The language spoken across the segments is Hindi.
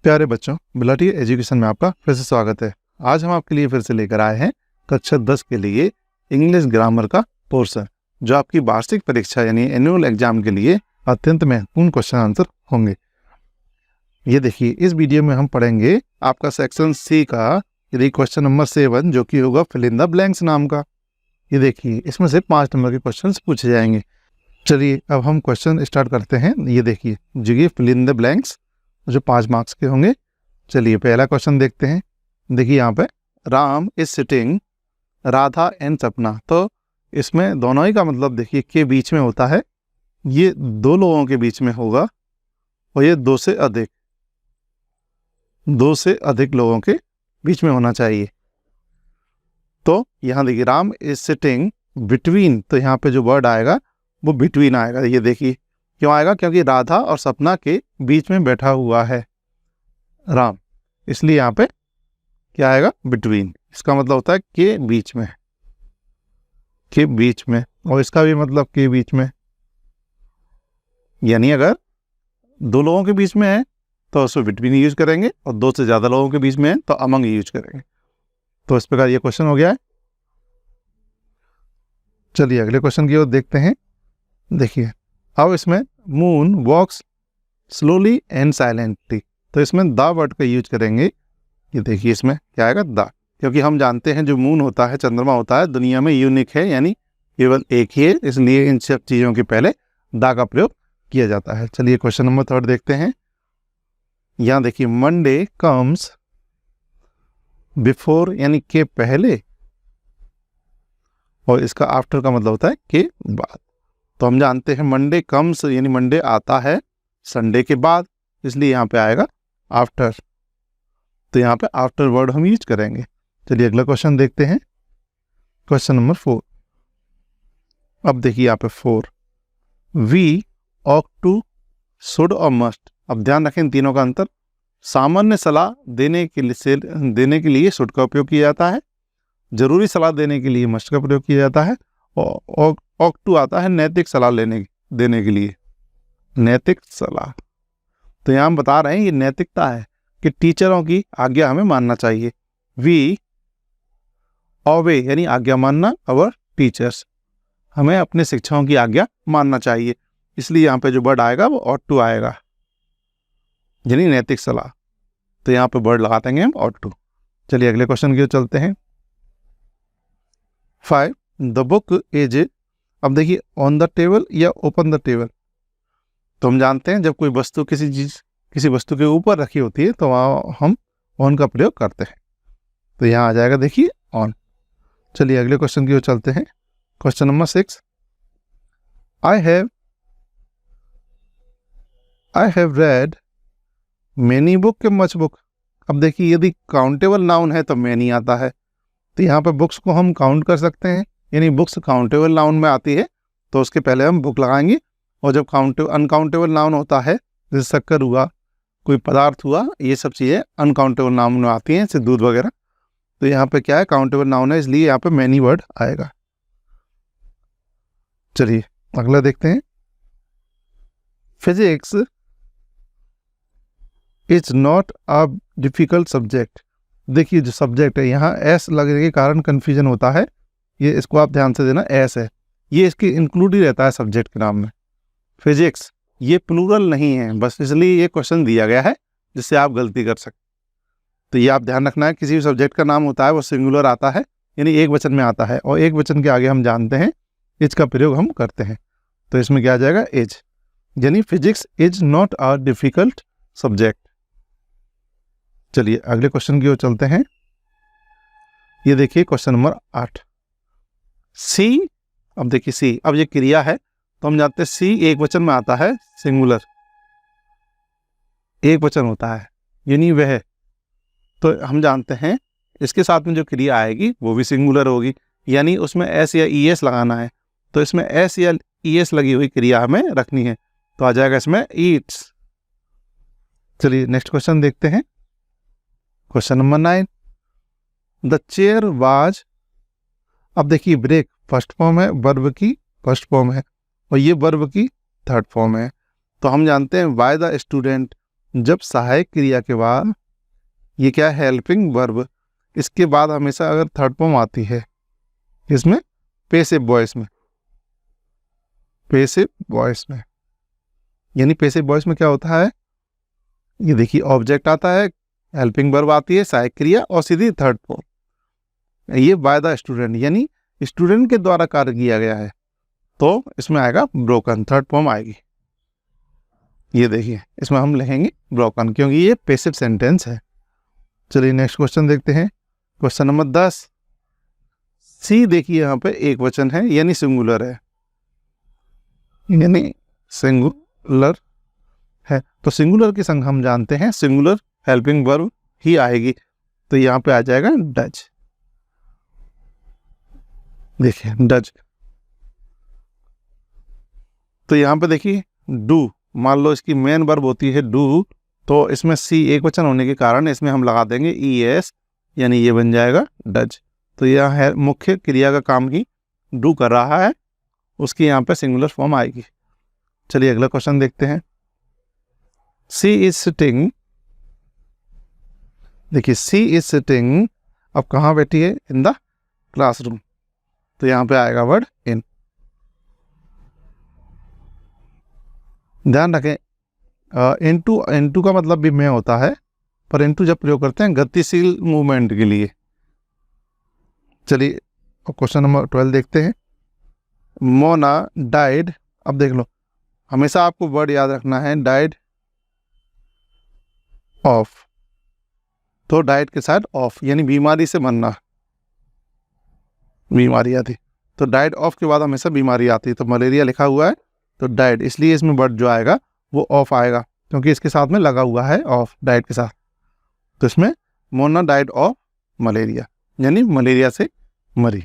प्यारे बच्चों, बिलाटी एजुकेशन में आपका फिर से स्वागत है। आज हम आपके लिए फिर से लेकर आए हैं कक्षा 10 के लिए इंग्लिश ग्रामर का पोर्शन, जो आपकी वार्षिक परीक्षा यानी एनुअल एग्जाम के लिए अत्यंत महत्वपूर्ण क्वेश्चन आंसर होंगे। ये देखिए, इस वीडियो में हम पढ़ेंगे आपका सेक्शन सी का यदि क्वेश्चन नंबर 7, जो कि होगा फिल इन द ब्लैंक्स नाम का। ये देखिए, इसमें से 5 नंबर के क्वेश्चन पूछे जाएंगे। चलिए अब हम क्वेश्चन स्टार्ट करते हैं। ये देखिए, जो ये फिल इन द ब्लैंक्स जो 5 मार्क्स के होंगे। चलिए पहला क्वेश्चन देखते हैं। देखिए यहाँ पे Ram is sitting Radha and सपना, तो इसमें दोनों ही का मतलब देखिए के बीच में होता है। ये 2 लोगों के बीच में होगा और ये 2 से अधिक लोगों के बीच में होना चाहिए। तो यहाँ देखिए राम इज सिटिंग बिटवीन, तो यहाँ पे जो वर्ड आएगा वो बिटवीन आएगा। ये देखिए क्यों आएगा, क्योंकि राधा और सपना के बीच में बैठा हुआ है राम, इसलिए यहाँ पे क्या आएगा, बिटवीन। इसका मतलब होता है के बीच में, और इसका भी मतलब के बीच में, यानी अगर 2 लोगों के बीच में है तो उसको बिटवीन यूज करेंगे, और 2 से ज्यादा लोगों के बीच में है तो अमंग यूज करेंगे। तो इस प्रकार ये क्वेश्चन हो गया है। चलिए अगले क्वेश्चन की ओर देखते हैं। देखिए अब इसमें moon walks slowly and silently, तो इसमें द वर्ड का यूज करेंगे। ये देखिए इसमें क्या आएगा, द, क्योंकि हम जानते हैं जो मून होता है, चंद्रमा होता है, दुनिया में यूनिक है, यानी केवल एक ही है, इसलिए इन सब चीज़ों के पहले द का प्रयोग किया जाता है। चलिए क्वेश्चन नंबर 3 देखते हैं। यहाँ देखिए मंडे कम्स बिफोर, यानी के पहले, और इसका आफ्टर का मतलब होता है के बाद। तो हम जानते हैं मंडे कम्स यानी मंडे आता है संडे के बाद, इसलिए यहाँ पे आएगा आफ्टर। तो यहाँ पे आफ्टर वर्ड हम यूज करेंगे। चलिए अगला क्वेश्चन देखते हैं, क्वेश्चन नंबर 4। अब देखिए यहाँ पे 4, वी, ऑक टू, शुड और मस्ट। अब ध्यान रखें इन तीनों का अंतर। सामान्य सलाह देने के लिए शुड का उपयोग किया जाता है, जरूरी सलाह देने के लिए मस्ट का प्रयोग किया जाता है, और ऑक टू आता है नैतिक सलाह देने के लिए, नैतिक सलाह। तो यहाँ हम बता रहे हैं ये नैतिकता है कि टीचरों की आज्ञा हमें मानना चाहिए। वी ओबे यानी आज्ञा मानना, और टीचर्स, हमें अपने शिक्षकों की आज्ञा मानना चाहिए, इसलिए यहाँ पे जो वर्ड आएगा वो ऑट टू आएगा, यानी नैतिक सलाह। तो यहाँ पे वर्ड लगा देंगे हम ऑट टू। चलिए अगले क्वेश्चन की ओर चलते हैं। 5, द बुक इज, अब देखिए ऑन द टेबल या ओपन द टेबल। तो हम जानते हैं जब कोई वस्तु किसी वस्तु के ऊपर रखी होती है तो वहाँ हम ऑन का प्रयोग करते हैं। तो यहाँ आ जाएगा देखिए ऑन। चलिए अगले क्वेश्चन की ओर चलते हैं। Question number 6, I have read many book के मच बुक। अब देखिए यदि काउंटेबल नाउन है तो मैनी आता है, तो यहाँ पे बुक्स को हम काउंट कर सकते हैं, यानी बुक्स काउंटेबल नाउन में आती है तो उसके पहले हम बुक लगाएंगे। और जब अनकाउंटेबल नाउन होता है, जैसे शक्कर हुआ, कोई पदार्थ हुआ, ये सब चीज़ें अनकाउंटेबल नाउन में आती हैं, जैसे दूध वगैरह। तो यहाँ पे क्या है, काउंटेबल नाउन है, इसलिए यहाँ पे मैनी वर्ड आएगा। चलिए अगला देखते हैं। Physics is not a difficult subject. देखिए जो सब्जेक्ट है, यहाँ एस लगने के कारण कन्फ्यूजन होता है, ये इसको आप ध्यान से देना, एस है, ये इसके इंक्लूड ही रहता है सब्जेक्ट के नाम में। फिजिक्स ये प्लूरल नहीं है, बस इसलिए ये क्वेश्चन दिया गया है जिससे आप गलती कर सकते। तो ये आप ध्यान रखना है, किसी भी सब्जेक्ट का नाम होता है वो सिंगुलर आता है, यानी एक वचन में आता है, और एक वचन के आगे हम जानते हैं इज का प्रयोग हम करते हैं। तो इसमें क्या आ जाएगा, इज, यानी physics is not a difficult subject. चलिए अगले क्वेश्चन की ओर चलते हैं। ये देखिए क्वेश्चन नंबर 8, सी। अब देखिए सी, अब ये क्रिया है तो हम जानते हैं सी एक वचन में आता है, सिंगुलर एक वचन होता है, यानी वह। तो हम जानते हैं इसके साथ में जो क्रिया आएगी वो भी सिंगुलर होगी, यानी उसमें एस या ई एस लगाना है। तो इसमें एस या ई एस लगी हुई क्रिया हमें रखनी है, तो आ जाएगा इसमें ईट्स। चलिए नेक्स्ट क्वेश्चन देखते हैं। Question number 9, the chair was. अब देखिए ब्रेक फर्स्ट फॉर्म है, वर्ब की फर्स्ट फॉर्म है, और ये वर्ब की थर्ड फॉर्म है। तो हम जानते हैं बाय द स्टूडेंट, जब सहायक क्रिया के बाद, ये क्या है, हेल्पिंग वर्ब, इसके बाद हमेशा अगर थर्ड फॉर्म आती है, इसमें पैसिव वॉइस में, पैसिव वॉइस में, यानी पैसिव वॉइस में क्या होता है, ये देखिए ऑब्जेक्ट आता है, हेल्पिंग वर्ब आती है, सहायक क्रिया और सीधी थर्ड फॉर्म, ये बाय द स्टूडेंट, यानी स्टूडेंट के द्वारा कार्य किया गया है, तो इसमें आएगा ब्रोकन, थर्ड फॉर्म आएगी। ये देखिए इसमें हम लिखेंगे ब्रोकन क्योंकि ये पैसिव सेंटेंस है। चलिए नेक्स्ट क्वेश्चन देखते हैं, क्वेश्चन नंबर 10। सी देखिए यहाँ पे एक वचन है यानी सिंगुलर है, यानी सिंगुलर है, तो सिंगुलर के संग हम जानते हैं सिंगुलर हेल्पिंग वर्ब ही आएगी, तो यहाँ पे आ जाएगा डज। देखिए डज, तो यहाँ पे देखिए डू, मान लो इसकी मेन वर्ब होती है डू, तो इसमें सी एक वचन होने के कारण इसमें हम लगा देंगे ES, यानी ये बन जाएगा डज। तो यह है मुख्य क्रिया का काम ही डू कर रहा है, उसकी यहाँ पे सिंगुलर फॉर्म आएगी। चलिए अगला क्वेश्चन देखते हैं, सी इज सिटिंग, देखिए सी इज सिटिंग, अब कहाँ बैठी है, इन द क्लासरूम, तो यहाँ पे आएगा वर्ड इन। ध्यान रखें इनटू का मतलब भी में होता है, पर इनटू जब प्रयोग करते हैं गतिशील मूवमेंट के लिए। चलिए क्वेश्चन नंबर 12 देखते हैं, मोना डाइड, अब देख लो हमेशा आपको वर्ड याद रखना है, डाइड ऑफ, तो डाइड के साथ ऑफ, यानी बीमारी से मरना, बीमारी आती, तो डाइड ऑफ के बाद हमेशा बीमारी आती, तो मलेरिया लिखा हुआ है तो डाइड, इसलिए इसमें वर्ड जो आएगा वो ऑफ आएगा क्योंकि इसके साथ में लगा हुआ है ऑफ डाइड के साथ, तो इसमें मोना डाइड ऑफ मलेरिया, यानी मलेरिया से मरी।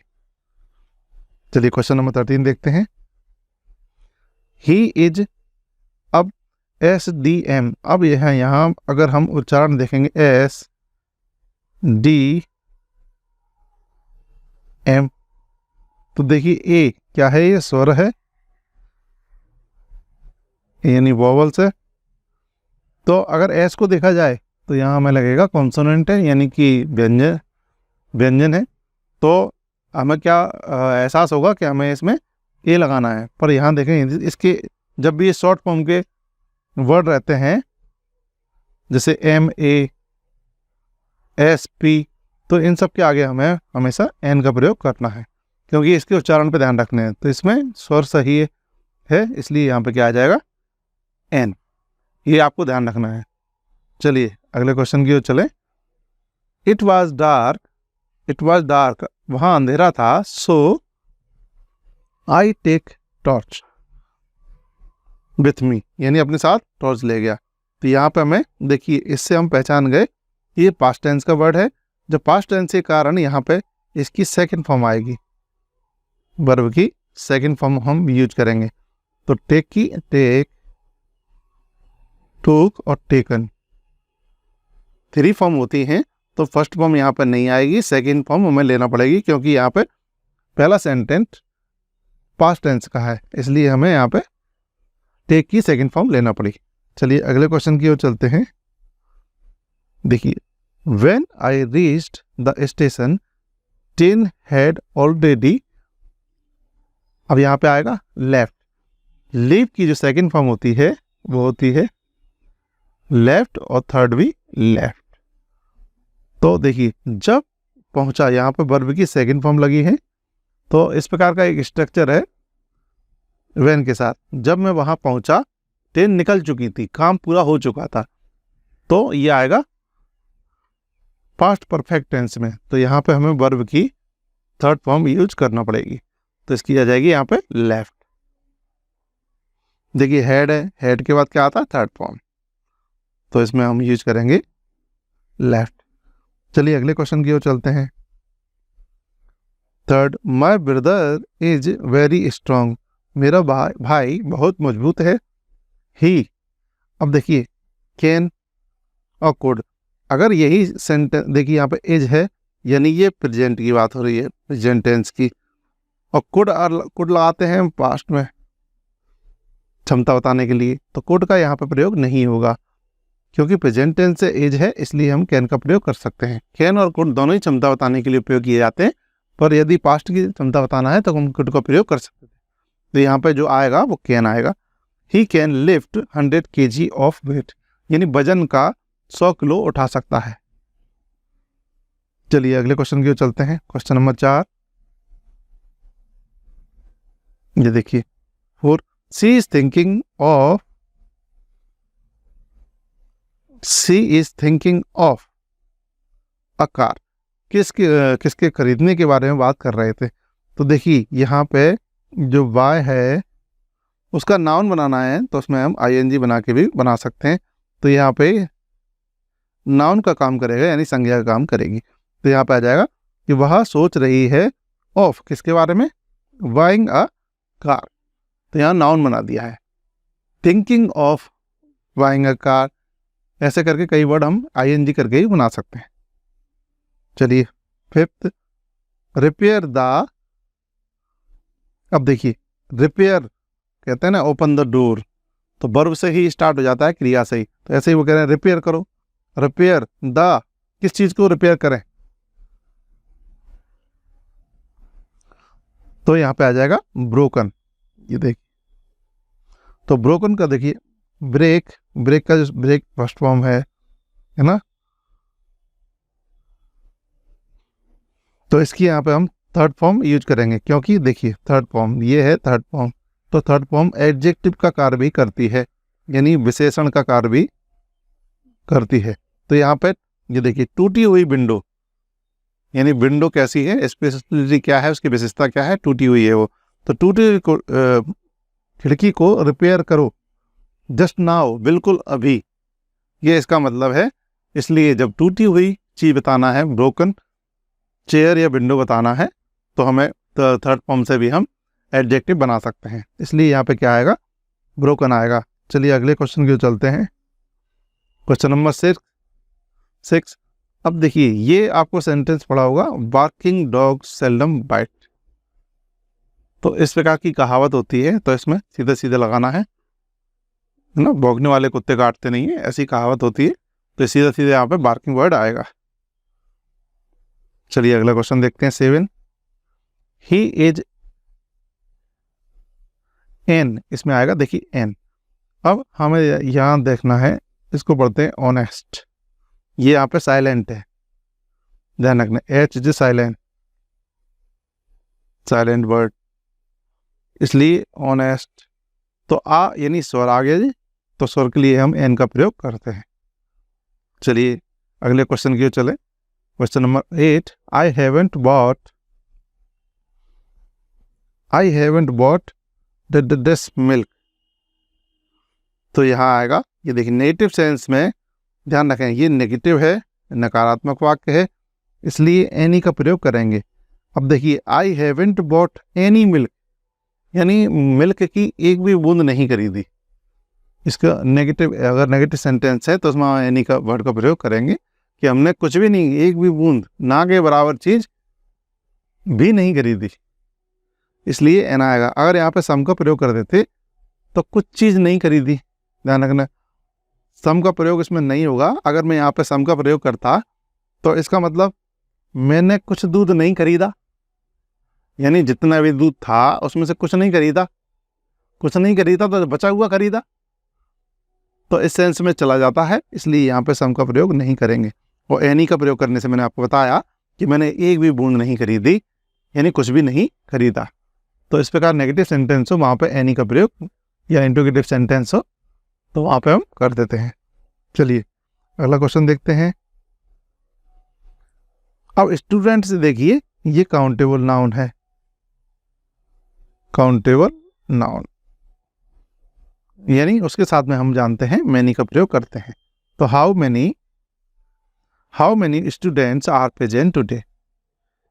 चलिए क्वेश्चन नंबर 13 देखते हैं, ही इज, अब SDM, अब यह यहाँ अगर हम उच्चारण देखेंगे SDM, तो देखिए ए क्या है, ये स्वर है यानी वोवल्स है, तो अगर एस को देखा जाए तो यहाँ हमें लगेगा कॉन्सोनेंट है, यानी कि व्यंजन है, तो हमें क्या एहसास होगा कि हमें इसमें ए लगाना है, पर यहाँ देखें इसके जब भी ये शॉर्ट फॉर्म के वर्ड रहते हैं जैसे MA SP, तो इन सब के आगे हमें हमेशा एन का प्रयोग करना है क्योंकि इसके उच्चारण पे ध्यान रखने हैं, तो इसमें स्वर सही है इसलिए यहाँ पे क्या आ जाएगा एन, ये आपको ध्यान रखना है। चलिए अगले क्वेश्चन की ओर चले, इट वॉज डार्क, वहां अंधेरा था, so I take torch with me, यानी अपने साथ टॉर्च ले गया, तो यहाँ पे हमें देखिए इससे हम पहचान गए ये पास्ट टेंस का वर्ड है, जब पास्ट टेंस के कारण यहाँ पे इसकी सेकंड फॉर्म आएगी, वर्ब की सेकंड फॉर्म हम यूज करेंगे, तो टेक की टेक, टूक और टेकन 3 फॉर्म होती हैं, तो फर्स्ट फॉर्म यहाँ पर नहीं आएगी, सेकंड फॉर्म हमें लेना पड़ेगी क्योंकि यहाँ पे पहला सेंटेंस पास्ट टेंस का है, इसलिए हमें यहाँ पे टेक की सेकंड फॉर्म लेना पड़ेगी। चलिए अगले क्वेश्चन की ओर चलते हैं, देखिए when I reached the station train had already, अब यहाँ पे आएगा लेफ्ट, लीव की जो सेकंड फॉर्म होती है वो होती है लेफ्ट और थर्ड भी लेफ्ट, तो देखिए जब पहुंचा, यहाँ पे वर्ब की सेकंड फॉर्म लगी है, तो इस प्रकार का एक स्ट्रक्चर है व्हेन के साथ, जब मैं वहां पहुंचा ट्रेन निकल चुकी थी, काम पूरा हो चुका था, तो ये आएगा पास्ट परफेक्ट टेंस में, तो यहाँ पे हमें वर्ब की थर्ड फॉर्म यूज करना पड़ेगी, तो इसकी आ जाएगी यहाँ पे लेफ्ट। देखिए हेड है, हेड के बाद क्या आता है थर्ड फॉर्म, तो इसमें हम यूज करेंगे लेफ्ट। चलिए अगले क्वेश्चन की ओर चलते हैं, third, my brother is very strong, मेरा भाई बहुत मजबूत है, ही, अब देखिए कैन और कुड, अगर यही सेंटेंस देखिए यहाँ पे इज है यानी ये प्रेजेंट की बात हो रही है, प्रेजेंट टेंस की, और कुड लगाते हैं पास्ट में क्षमता बताने के लिए, तो कुड का यहाँ पे प्रयोग नहीं होगा क्योंकि प्रेजेंट टेंस से एज है इसलिए हम कैन का प्रयोग कर सकते हैं। कैन और कुड दोनों ही क्षमता बताने के लिए उपयोग किए जाते हैं, पर यदि पास्ट की क्षमता बताना है तो हम कुड का प्रयोग कर सकते हैं। तो यहाँ पे जो आएगा वो कैन आएगा। He can lift 100 kg of weight, यानी वजन का 100 किलो उठा सकता है। चलिए अगले क्वेश्चन की ओर चलते हैं। क्वेश्चन नंबर 4, ये देखिए 4, she is thinking of a car. किसके खरीदने के बारे में बात कर रहे थे। तो देखिए यहाँ पे जो वाई है उसका नाउन बनाना है तो उसमें हम आईएनजी बना के भी बना सकते हैं। तो यहाँ पे नाउन का काम करेगा, यानी संज्ञा का काम करेगी। तो यहाँ पे आ जाएगा कि वह सोच रही है ऑफ किसके बारे में, बाइंग अ कार। तो यहाँ नाउन बना दिया है। Thinking of buying a car, ऐसे करके कई वर्ड हम आईएनजी करके ही बना सकते हैं। चलिए 5th, रिपेयर द। अब देखिए रिपेयर कहते हैं ना ओपन द डोर, तो वर्ब से ही स्टार्ट हो जाता है, क्रिया से ही। तो ऐसे ही वो कह रहे हैं रिपेयर करो। रिपेयर द, किस चीज को रिपेयर करें। तो यहाँ पे आ जाएगा ब्रोकन। ये देखिए तो ब्रोकन का देखिए ब्रेक का जो ब्रेक फर्स्ट फॉर्म है ना, तो इसकी यहाँ पे हम थर्ड फॉर्म यूज करेंगे, क्योंकि देखिए थर्ड फॉर्म ये है थर्ड फॉर्म। तो थर्ड फॉर्म एडजेक्टिव का कार्य भी करती है, यानी विशेषण का कार्य भी करती है। तो यहाँ पे ये देखिए टूटी हुई विंडो, यानी विंडो कैसी है, स्पेशलिटी क्या है, उसकी विशेषता क्या है, टूटी हुई है वो। तो टूटी हुई खिड़की को रिपेयर करो जस्ट नाउ, बिल्कुल अभी, ये इसका मतलब है। इसलिए जब टूटी हुई चीज बताना है, ब्रोकन चेयर या विंडो बताना है, तो हमें थर्ड फॉर्म से भी हम एडजेक्टिव बना सकते हैं। इसलिए यहाँ पे क्या आएगा, ब्रोकन आएगा। चलिए अगले क्वेश्चन की ओर चलते हैं। Question number 6। अब देखिए ये आपको सेंटेंस पढ़ा होगा, बार्किंग डॉग सेल्डम बाइट। तो इस प्रकार की कहावत होती है, तो इसमें सीधे सीधे लगाना है ना, भौंकने वाले कुत्ते काटते नहीं है, ऐसी कहावत होती है। तो सीधे सीधे यहाँ पे बार्किंग वर्ड आएगा। चलिए अगला क्वेश्चन देखते हैं 7। ही इज एन, इसमें आएगा देखिए एन। अब हमें यहाँ देखना है, इसको पढ़ते हैं ऑनेस्ट। ये यहाँ पे साइलेंट है, ध्यान रखना, एच इज साइलेंट वर्ड, इसलिए ऑनेस्ट। तो आ यानी स्वर आ गया जी, तो स्वर के लिए हम एन का प्रयोग करते हैं। चलिए अगले क्वेश्चन की ओर चले। Question number 8, I haven't bought this milk. तो यहाँ आएगा, ये देखिए नेगेटिव सेंस में, ध्यान रखें ये नेगेटिव है, नकारात्मक वाक्य है, इसलिए एनी का प्रयोग करेंगे। अब देखिए I haven't bought any milk, यानी मिल्क की एक भी बूंद नहीं खरीदी। इसका नेगेटिव, अगर नेगेटिव सेंटेंस है तो उसमें एनी का वर्ड का प्रयोग करेंगे कि हमने कुछ भी नहीं, एक भी बूंद, ना के बराबर चीज भी नहीं खरीदी, इसलिए एन आएगा। अगर यहाँ पे सम का प्रयोग कर देते तो कुछ चीज नहीं खरीदी, ध्यान रखना सम का प्रयोग इसमें नहीं होगा। अगर मैं यहाँ पे सम का प्रयोग करता तो इसका मतलब मैंने कुछ दूध नहीं खरीदा, यानी जितना भी दूध था उसमें से कुछ नहीं खरीदा तो बचा हुआ खरीदा, तो इस सेंस में चला जाता है, इसलिए यहाँ पे सम का प्रयोग नहीं करेंगे। और एनी का प्रयोग करने से मैंने आपको बताया कि मैंने एक भी बूंद नहीं खरीदी, यानी कुछ भी नहीं खरीदा। तो इस प्रकार नेगेटिव सेंटेंस हो वहाँ पे एनी का प्रयोग, या इंट्रोगेटिव सेंटेंस हो तो वहाँ पे हम कर देते हैं। चलिए अगला क्वेश्चन देखते हैं। अब स्टूडेंट से देखिए, ये काउंटेबल नाउन है, काउंटेबल नाउन, यानी उसके साथ में हम जानते हैं मैनी का प्रयोग करते हैं। तो how many students are present today,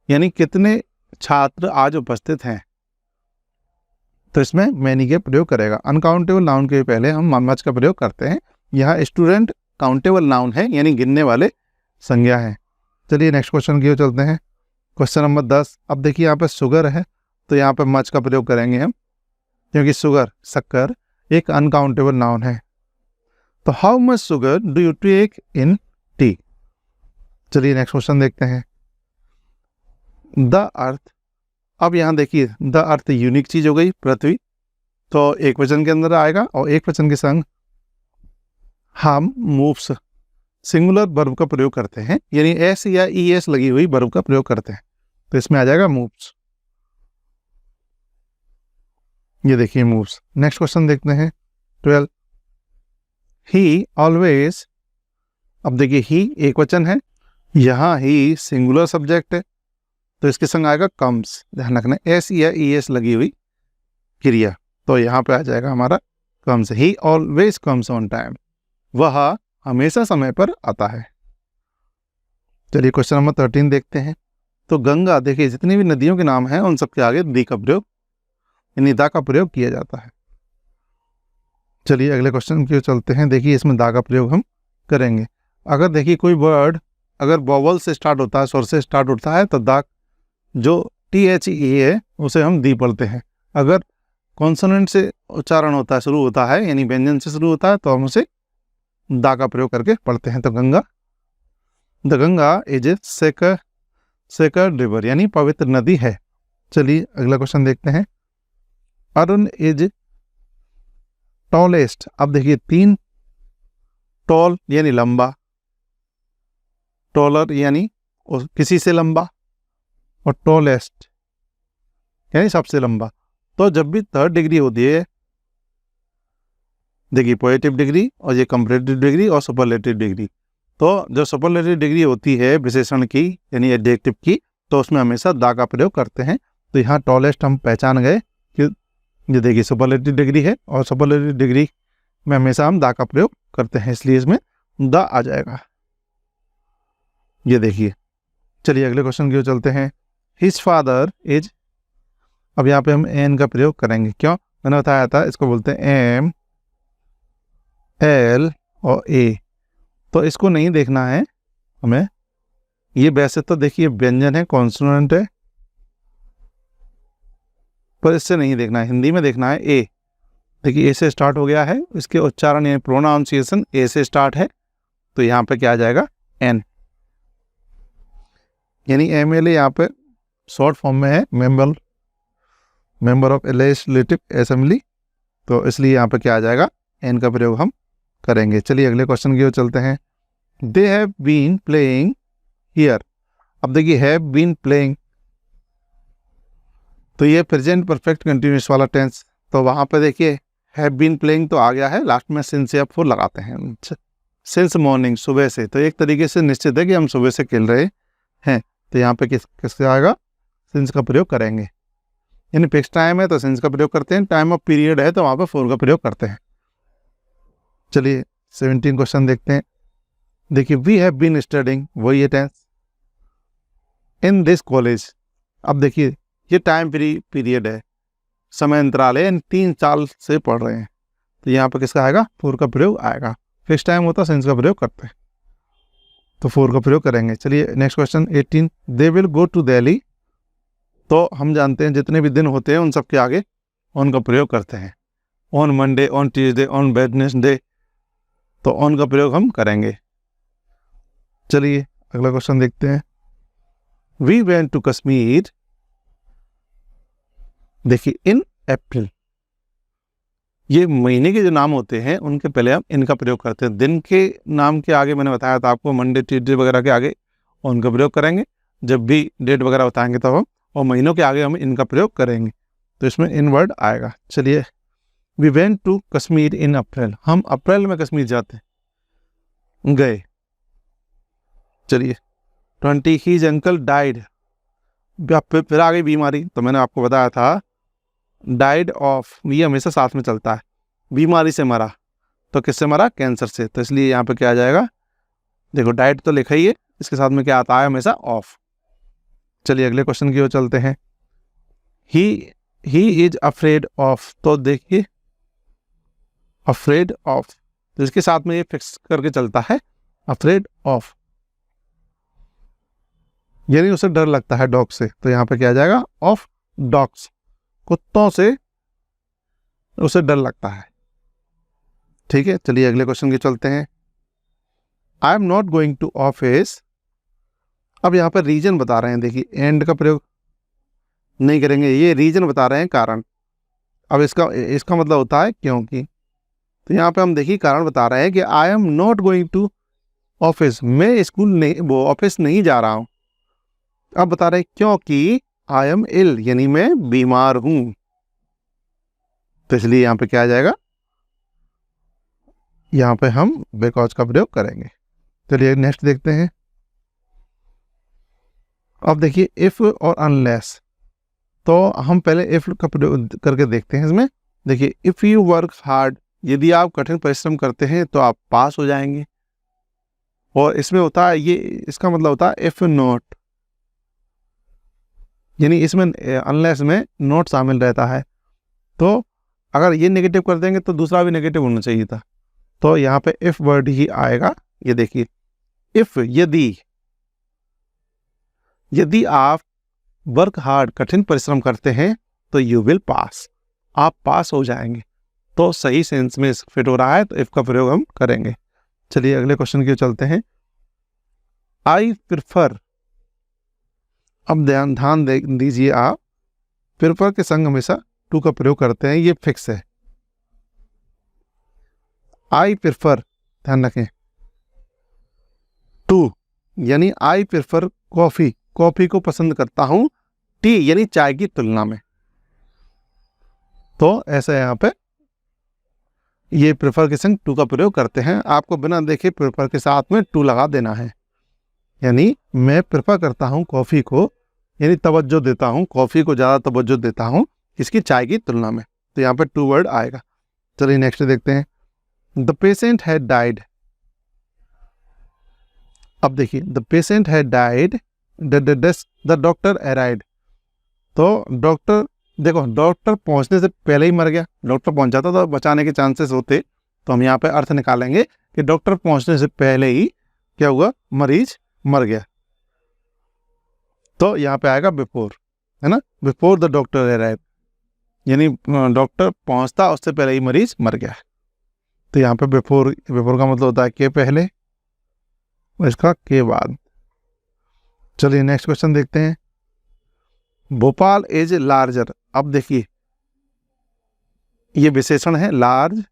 यानी कितने छात्र आज उपस्थित हैं, तो इसमें मैनी के प्रयोग करेगा। अनकाउंटेबल नाउन के पहले हम मच का प्रयोग करते हैं। यहाँ स्टूडेंट काउंटेबल नाउन है, यानी गिनने वाले संज्ञा है। चलिए नेक्स्ट क्वेश्चन की ओर चलते हैं। Question number 10। अब देखिए यहाँ पे शुगर है, तो यहाँ पे मच का प्रयोग करेंगे हम, क्योंकि शुगर शक्कर एक अनकाउंटेबल नाउन है। तो how much sugar do you take in tea. चलिए नेक्स्ट क्वेश्चन देखते हैं। द अर्थ, अब यहाँ देखिए द अर्थ यूनिक चीज हो गई, पृथ्वी, तो एक वचन के अंदर आएगा और एक वचन के संग हम मूव्स सिंगुलर वर्ब का प्रयोग करते हैं, यानी एस या ई एस लगी हुई वर्ब का प्रयोग करते हैं, तो इसमें आ जाएगा मूव्स। ये देखिए मूव्स। नेक्स्ट क्वेश्चन देखते हैं 12। ही ऑलवेज, अब देखिए ही एक वचन है, यहाँ ही सिंगुलर सब्जेक्ट है, तो इसके संग आएगा कम्स, ध्यान रखना एस या ई एस लगी हुई क्रिया, तो यहाँ पे आ जाएगा हमारा comes. He always comes on time, वह हमेशा समय पर आता है। चलिए क्वेश्चन नंबर 13 देखते हैं। तो गंगा, देखिए जितनी भी नदियों के नाम हैं उन सबके आगे दी का प्रयोग, यानी दा का प्रयोग किया जाता है। चलिए अगले क्वेश्चन की ओर चलते हैं। देखिए इसमें दा का प्रयोग हम करेंगे। अगर देखिए कोई वर्ड अगर वॉवल से स्टार्ट होता है, स्वर से स्टार्ट होता है, तो दा जो THE है उसे हम दी पढ़ते हैं। अगर कॉन्सोनेंट से उच्चारण होता है, शुरू होता है, यानी व्यंजन से शुरू होता है, तो हम उसे दा का प्रयोग करके पढ़ते हैं। तो Ganga, the Ganga is a sacred river, यानी पवित्र नदी है। चलिए अगला क्वेश्चन देखते हैं। अरुण इज टॉलेस्ट, अब देखिए 3, टॉल यानी लंबा, टॉलर यानी किसी से लंबा, और टॉलेस्ट यानी सबसे लंबा। तो जब भी थर्ड डिग्री होती है, देखिए पॉजिटिव डिग्री और ये कंपैरेटिव डिग्री और सुपरलेटिव डिग्री, तो जो सुपरलेटिव डिग्री होती है विशेषण की यानी एडजेक्टिव की, तो उसमें हमेशा दा का प्रयोग करते हैं। तो यहाँ टॉलेस्ट हम पहचान गए कि ये देखिए सुपरलेटिव डिग्री है और सुपरलेटिव डिग्री में हमेशा हम दा का प्रयोग करते हैं, इसलिए इसमें दा आ जाएगा। ये देखिए। चलिए अगले क्वेश्चन की ओर चलते हैं। हिज फादर इज, अब यहाँ पे हम एन का प्रयोग करेंगे, क्यों, मैंने बताया था इसको बोलते हैं एम एल और ए, तो इसको नहीं देखना है हमें। ये वैसे तो देखिए व्यंजन है, कॉन्सोनेंट है, पर इससे नहीं देखना है, हिंदी में देखना है ए। देखिए ए से स्टार्ट हो गया है, इसके उच्चारण यानी प्रोनाउंसिएशन ए से स्टार्ट है, तो यहाँ पे क्या आ जाएगा एन, यानी MLA यहाँ पे शॉर्ट फॉर्म में है, मेंबर ऑफ लेजिस्लेटिव असेंबली, तो इसलिए यहाँ पे क्या आ जाएगा एन का प्रयोग हम करेंगे। चलिए अगले क्वेश्चन की ओर चलते हैं। They have been playing here, अब देखिए हैव बीन प्लेइंग, तो ये प्रेजेंट परफेक्ट कंटिन्यूअस वाला टेंस, तो वहाँ पे देखिए हैव बीन प्लेइंग तो आ गया है, लास्ट में सिंस या फोर लगाते हैं, सिंस मॉर्निंग, सुबह से, तो एक तरीके से निश्चित है कि हम सुबह से खेल रहे हैं, तो यहाँ पे किससे आएगा सिंस का प्रयोग करेंगे, यानी फिक्स टाइम है तो सिंस का प्रयोग करते हैं, टाइम ऑफ पीरियड है तो वहाँ पे फोर का प्रयोग करते हैं। चलिए 17 क्वेश्चन देखते हैं। देखिए वी हैव बीन स्टडिंग, वही है टेंस, इन दिस कॉलेज, अब देखिए ये टाइम पीरियड है, समय अंतराल है, 3 साल से पढ़ रहे हैं, तो यहाँ पर किसका आएगा फोर का प्रयोग आएगा। फिक्स टाइम होता है सिंस का प्रयोग करते हैं, तो फोर का प्रयोग करेंगे। चलिए next question 18। They will go to Delhi, तो हम जानते हैं जितने भी दिन होते हैं उन सब के आगे ऑन का प्रयोग करते हैं, on Monday, on Tuesday, on Wednesday, तो ऑन का प्रयोग हम करेंगे। चलिए अगला क्वेश्चन देखते हैं। वी वेंट टू कश्मीर, देखिए इन अप्रैल, ये महीने के जो नाम होते हैं उनके पहले हम इनका प्रयोग करते हैं। दिन के नाम के आगे मैंने बताया था आपको, मंडे ट्यूसडे वगैरह के आगे ऑन का प्रयोग करेंगे, जब भी डेट वगैरह बताएंगे तब हम, और महीनों के आगे हम इनका प्रयोग करेंगे, तो इसमें इन वर्ड आएगा। चलिए वी वेंट टू कश्मीर इन अप्रैल, हम अप्रैल में कश्मीर जाते गए। चलिए 20 हीज अंकल डाइड, फिर आ गई बीमारी, तो मैंने आपको बताया था डाइड ऑफ, ये हमेशा साथ में चलता है, बीमारी से मरा, तो किससे मरा, कैंसर से, तो इसलिए यहाँ पे क्या आ जाएगा, देखो डाइड तो लिखा ही है, इसके साथ में क्या आता है हमेशा ऑफ। चलिए अगले क्वेश्चन की ओर चलते हैं। ही इज अफ्रेड ऑफ, तो देखिए अफ्रेड ऑफ, तो इसके साथ में ये फिक्स करके चलता है अफ्रेड ऑफ, यानी उसे डर लगता है डॉग से, तो यहाँ पे क्या आ जाएगा ऑफ डॉग्स, कुत्तों से उसे डर लगता है। ठीक है, चलिए अगले क्वेश्चन के चलते हैं। I am not going to office. अब यहाँ पर रीजन बता रहे हैं, देखिए एंड का प्रयोग नहीं करेंगे, ये रीजन बता रहे हैं, कारण। अब इसका मतलब होता है क्योंकि। तो यहाँ पे हम देखिए कारण बता रहे हैं कि I am not going to office, मैं स्कूल नहीं, वो ऑफिस नहीं जा रहा हूँ। अब बता रहे हैं क्योंकि आई एम इल, यानी मैं बीमार हूं। तो इसलिए यहाँ पे क्या आ जाएगा, यहाँ पे हम बिकॉज का प्रयोग करेंगे। चलिए नेक्स्ट देखते हैं। अब देखिए इफ और अनलेस, तो हम पहले इफ का प्रयोग करके देखते हैं इसमें। देखिए इफ यू वर्क हार्ड, यदि आप कठिन परिश्रम करते हैं तो आप पास हो जाएंगे। और इसमें होता है, ये इसका मतलब होता है इफ नॉट, यानी इसमें अनलेस में नॉट शामिल रहता है। तो अगर ये नेगेटिव कर देंगे तो दूसरा भी नेगेटिव होना चाहिए था। तो यहाँ पे इफ वर्ड ही आएगा। ये देखिए इफ, यदि आप वर्क हार्ड, कठिन परिश्रम करते हैं तो यू विल पास, आप पास हो जाएंगे। तो सही सेंस में फिट हो रहा है, तो इफ का प्रयोग हम करेंगे। चलिए अगले क्वेश्चन की चलते हैं। आई प्रिफर, अब ध्यान दीजिए आप, प्रिफर के संग हमेशा टू का प्रयोग करते हैं, ये फिक्स है। आई प्रिफर, ध्यान रखें, टू, यानी आई प्रिफर कॉफी, कॉफी को पसंद करता हूं, टी यानी चाय की तुलना में। तो ऐसा यहाँ पे ये प्रेफर के संग टू का प्रयोग करते हैं। आपको बिना देखे प्रेफर के साथ में टू लगा देना है, यानी मैं प्रेफर करता हूं कॉफ़ी को, यानी तवज्जो देता हूं, कॉफ़ी को ज़्यादा तवज्जो देता हूं इसकी चाय की तुलना में। तो यहाँ पे टू वर्ड आएगा। चलिए नेक्स्ट देखते हैं। The patient had died. अब देखिए the patient had died, the doctor arrived. तो डॉक्टर, देखो डॉक्टर पहुंचने से पहले ही मर गया, डॉक्टर पहुंच जाता तो बचाने के चांसेस होते। तो हम यहाँ पे अर्थ निकालेंगे कि डॉक्टर पहुंचने से पहले ही क्या हुआ, मरीज मर गया। तो यहाँ पे आएगा बिफोर, है ना, बिफोर द डॉक्टर अराइव, यानी डॉक्टर पहुंचता उससे पहले ही मरीज मर गया। तो यहाँ पे बिफोर का मतलब होता है के पहले और इसका के बाद। चलिए नेक्स्ट क्वेश्चन देखते हैं। Bhopal is larger. अब देखिए ये विशेषण है लार्ज,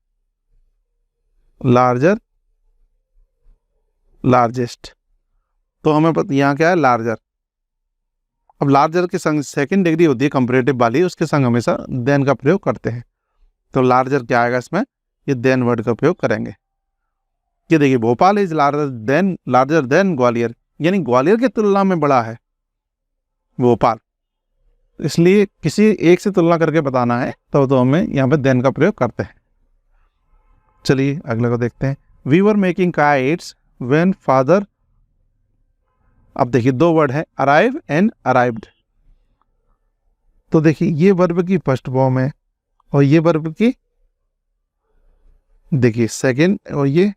लार्जर, लार्जेस्ट। तो हमें पता यहाँ क्या है, लार्जर। अब लार्जर के संग सेकंड डिग्री होती है कंपैरेटिव वाली, उसके संग हमेशा देन का प्रयोग करते हैं। तो लार्जर क्या आएगा इसमें, ये देन वर्ड का प्रयोग करेंगे। ये देखिए Bhopal is larger than Gwalior, यानी ग्वालियर की तुलना में बड़ा है भोपाल, इसलिए किसी एक से तुलना करके बताना है तो हमें यहाँ पे देन का प्रयोग करते हैं। चलिए अगले को देखते हैं। We were making kites when father. अब देखिए दो वर्ड है अराइव एंड अराइव्ड। तो देखिए ये वर्ब की फर्स्ट फॉर्म है और ये वर्ब की देखिए सेकंड, और ये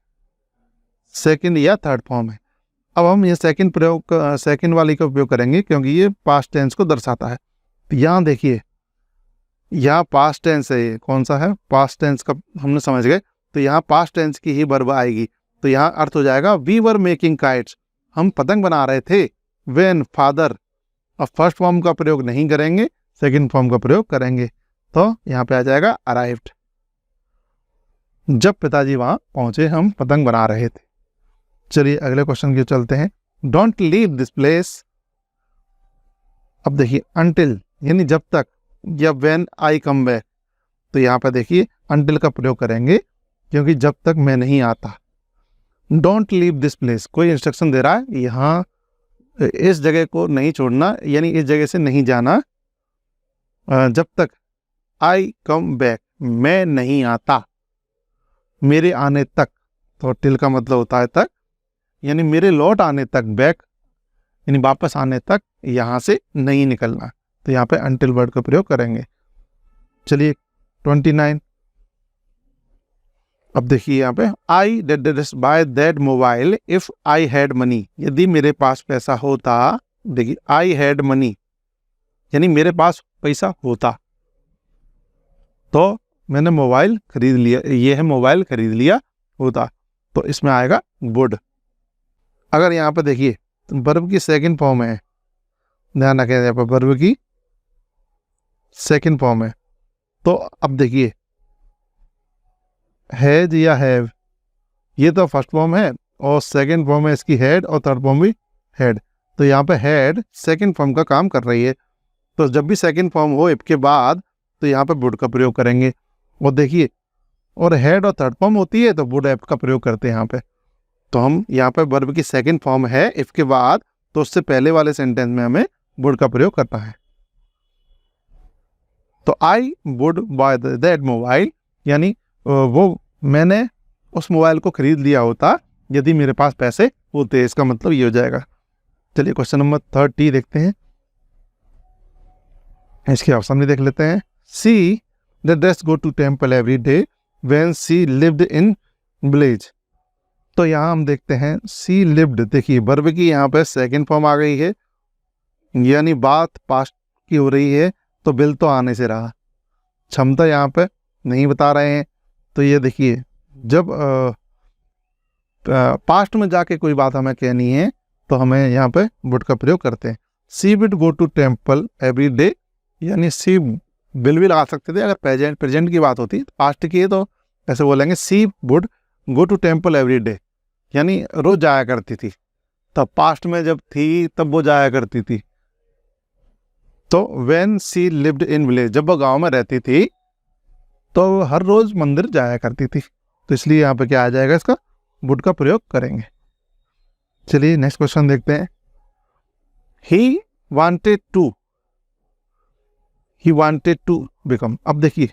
सेकंड या थर्ड फॉर्म है। अब हम ये सेकंड वाली का उपयोग करेंगे क्योंकि ये पास्ट टेंस को दर्शाता है। यहाँ देखिए यहाँ पास्ट टेंस है, ये कौन सा है, पास्ट टेंस का हमने समझ गए। तो यहाँ पास्ट टेंस की ही वर्ब आएगी। तो यहाँ अर्थ हो जाएगा वी वर मेकिंग काइट्स, हम पतंग बना रहे थे, व्हेन फादर। अब फर्स्ट फॉर्म का प्रयोग नहीं करेंगे, सेकंड फॉर्म का प्रयोग करेंगे। तो यहाँ पे आ जाएगा अराइव्ड, जब पिताजी वहां पहुंचे हम पतंग बना रहे थे। चलिए अगले क्वेश्चन की चलते हैं। Don't leave this place. अब देखिए अनटिल यानी जब तक, या व्हेन आई कम बैक। तो यहाँ पर देखिए अनटिल का प्रयोग करेंगे क्योंकि जब तक मैं नहीं आता। डोंट लीव दिस प्लेस, कोई इंस्ट्रक्शन दे रहा है, यहाँ इस जगह को नहीं छोड़ना, यानी इस जगह से नहीं जाना जब तक आई कम बैक, मैं नहीं आता, मेरे आने तक। तो टिल का मतलब होता है तक, यानी मेरे लौट आने तक, बैक यानी वापस आने तक, यहाँ से नहीं निकलना। तो यहाँ पे अनटिल वर्ड का प्रयोग करेंगे। चलिए 29। अब देखिए यहाँ पे I did by that mobile if I had money, यदि मेरे पास पैसा होता। देखिए आई हैड मनी यानी मेरे पास पैसा होता। तो मैंने मोबाइल खरीद लिया, ये है मोबाइल खरीद लिया होता, तो इसमें आएगा वुड। अगर यहाँ पे देखिए वर्ब की सेकंड फॉर्म है, ध्यान रखें यहाँ पर वर्ब की सेकंड फॉर्म है, तो अब देखिए हैज या हैव, ये तो फर्स्ट फॉर्म है और सेकंड फॉर्म है इसकी हैड और थर्ड फॉर्म भी हैड, तो यहाँ पे हैड सेकंड फॉर्म का काम कर रही है। तो जब भी सेकंड फॉर्म हो इफ के बाद तो यहाँ पे वुड का प्रयोग करेंगे। और देखिए और हैड और थर्ड फॉर्म होती है तो वुड एफ का प्रयोग करते हैं यहाँ पे। तो हम यहाँ पे वर्ब की सेकंड फॉर्म है इफ के बाद, तो उससे पहले वाले सेंटेंस में हमें वुड का प्रयोग करना है। तो I would by that mobile, यानी वो मैंने उस मोबाइल को खरीद लिया होता यदि मेरे पास पैसे होते, इसका मतलब ये हो जाएगा। चलिए क्वेश्चन नंबर 30 देखते हैं, इसके ऑप्शन भी देख लेते हैं। She the dress go to temple every day when she lived in village. तो यहाँ हम देखते हैं सी लिव्ड, देखिए वर्ब की यहाँ पे सेकंड फॉर्म आ गई है, यानी बात पास्ट की हो रही है, तो बिल तो आने से रहा, क्षमता यहाँ पे नहीं बता रहे हैं। तो ये देखिए जब पास्ट में जाके कोई बात हमें कहनी है तो हमें यहाँ पे वुड का प्रयोग करते हैं। She would go to temple every day, यानी सी विल भी लगा सकते थे अगर प्रेजेंट की बात होती, पास्ट की है तो ऐसे बोलेंगे she would go to temple every day, यानी रोज जाया करती थी, तब पास्ट में जब थी तब वो जाया करती थी। तो when she lived in village, जब वो गांव में रहती थी तो हर रोज मंदिर जाया करती थी, तो इसलिए यहाँ पे क्या आ जाएगा, इसका वुड का प्रयोग करेंगे। चलिए नेक्स्ट क्वेश्चन देखते हैं। He wanted to become. अब देखिए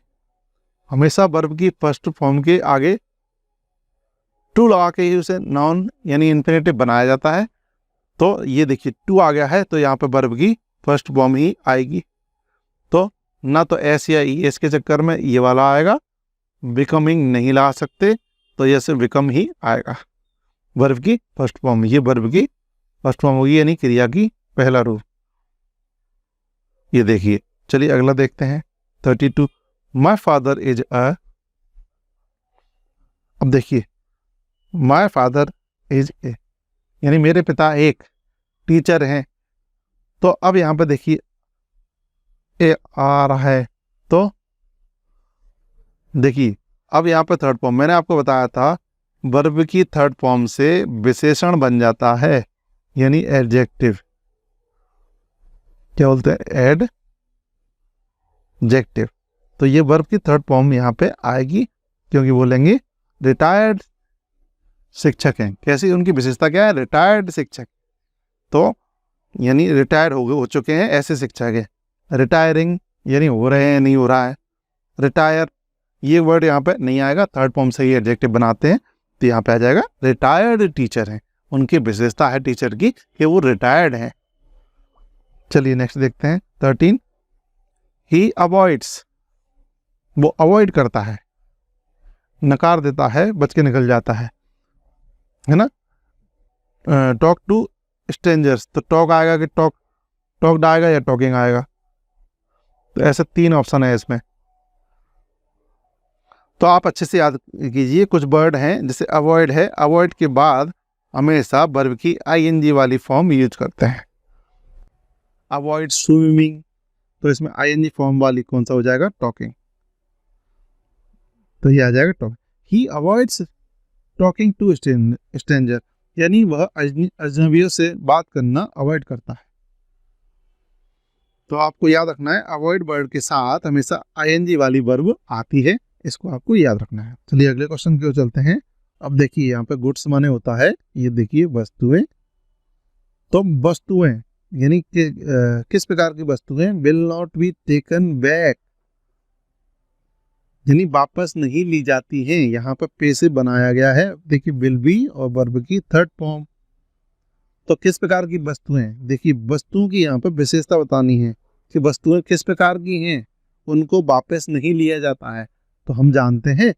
हमेशा वर्ब की फर्स्ट फॉर्म के आगे टू लगा के ही उसे नाउन यानी इन्फिनेटिव बनाया जाता है। तो ये देखिए टू आ गया है तो यहाँ पे वर्ब की फर्स्ट फॉर्म ही आएगी, तो ना तो एस या ई एस के चक्कर में ये वाला आएगा, बिकमिंग नहीं ला सकते, तो ये सिर्फ बिकम ही आएगा वर्ब की फर्स्ट फॉर्म। ये वर्ब की फर्स्ट फॉर्म होगी यानी क्रिया की पहला रूप। ये देखिए चलिए अगला देखते हैं 32। My father is a. अब देखिए माई फादर इज ए, यानी मेरे पिता एक टीचर हैं, तो अब यहाँ पे देखिए ए आ रहा है, तो देखिए अब यहाँ पे थर्ड फॉर्म, मैंने आपको बताया था वर्ब की थर्ड फॉर्म से विशेषण बन जाता है यानी एडजेक्टिव, क्या बोलते हैं एडजेक्टिव। तो ये वर्ब की थर्ड फॉर्म यहाँ पे आएगी क्योंकि बोलेंगे रिटायर्ड शिक्षक हैं। कैसी उनकी विशेषता क्या है, रिटायर्ड शिक्षक, तो यानी रिटायर हो चुके हैं ऐसे शिक्षक है। रिटायरिंग यानी हो रहे हैं नहीं हो रहा है, रिटायर ये वर्ड यहाँ पे नहीं आएगा, थर्ड फॉर्म से ही एडजेक्टिव बनाते हैं, तो यहाँ पे आ जाएगा रिटायर्ड टीचर हैं। उनकी विशेषता है टीचर की कि वो रिटायर्ड हैं। चलिए नेक्स्ट देखते हैं 13। ही अवॉइड्स, वो अवॉइड करता है, नकार देता है, बच के निकल जाता है ना। टॉक टू स्ट्रेंजर्स, तो टॉक आएगा कि टॉक्ड आएगा या टॉकिंग आएगा, तो ऐसे 3 ऑप्शन है इसमें। तो आप अच्छे से याद कीजिए, कुछ वर्ड हैं जैसे अवॉइड है, अवॉइड के बाद हमेशा वर्ब की आईएनजी वाली फॉर्म यूज करते हैं। अवॉइड स्विमिंग, तो इसमें आईएनजी फॉर्म वाली कौन सा हो जाएगा, टॉकिंग, तो ये आ जाएगा talk. He avoids talking to stranger, यानी वह अजनबियों से बात करना अवॉइड करता है। तो आपको याद रखना है अवॉइड वर्ड के साथ हमेशा आईएनजी वाली वर्ब आती है, इसको आपको याद रखना है। चलिए अगले क्वेश्चन की ओर चलते हैं। अब देखिए यहाँ पे गुड्स माने होता है, ये देखिए वस्तुएं, तो वस्तुएं यानी किस प्रकार की वस्तुएं, will not be taken back, यानी वापस नहीं ली जाती हैं। यहाँ पर पे से बनाया गया है, देखिए विल बी और वर्ब की थर्ड फॉर्म। तो किस प्रकार की वस्तुएं, देखिए वस्तुओं की यहाँ पर विशेषता बतानी है कि वस्तुएं किस प्रकार की हैं, उनको वापस नहीं लिया जाता है। तो हम जानते हैं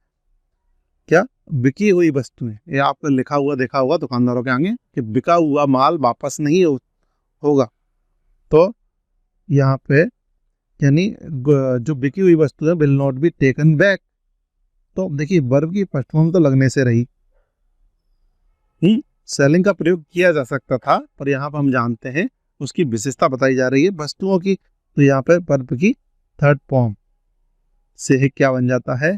क्या, बिकी हुई वस्तुएं, ये आपको लिखा हुआ देखा हुआ दुकानदारों के आगे कि बिका हुआ माल वापस नहीं होगा। तो यहाँ पे यानी जो बिकी हुई वस्तु है will not be taken back. तो देखिए वर्ब की फर्स्ट फॉर्म तो लगने से रही, सेलिंग का प्रयोग किया जा सकता था, पर यहाँ पर हम जानते हैं उसकी विशेषता बताई जा रही है वस्तुओं की। तो यहाँ पर वर्ब की थर्ड फॉर्म से क्या बन जाता है,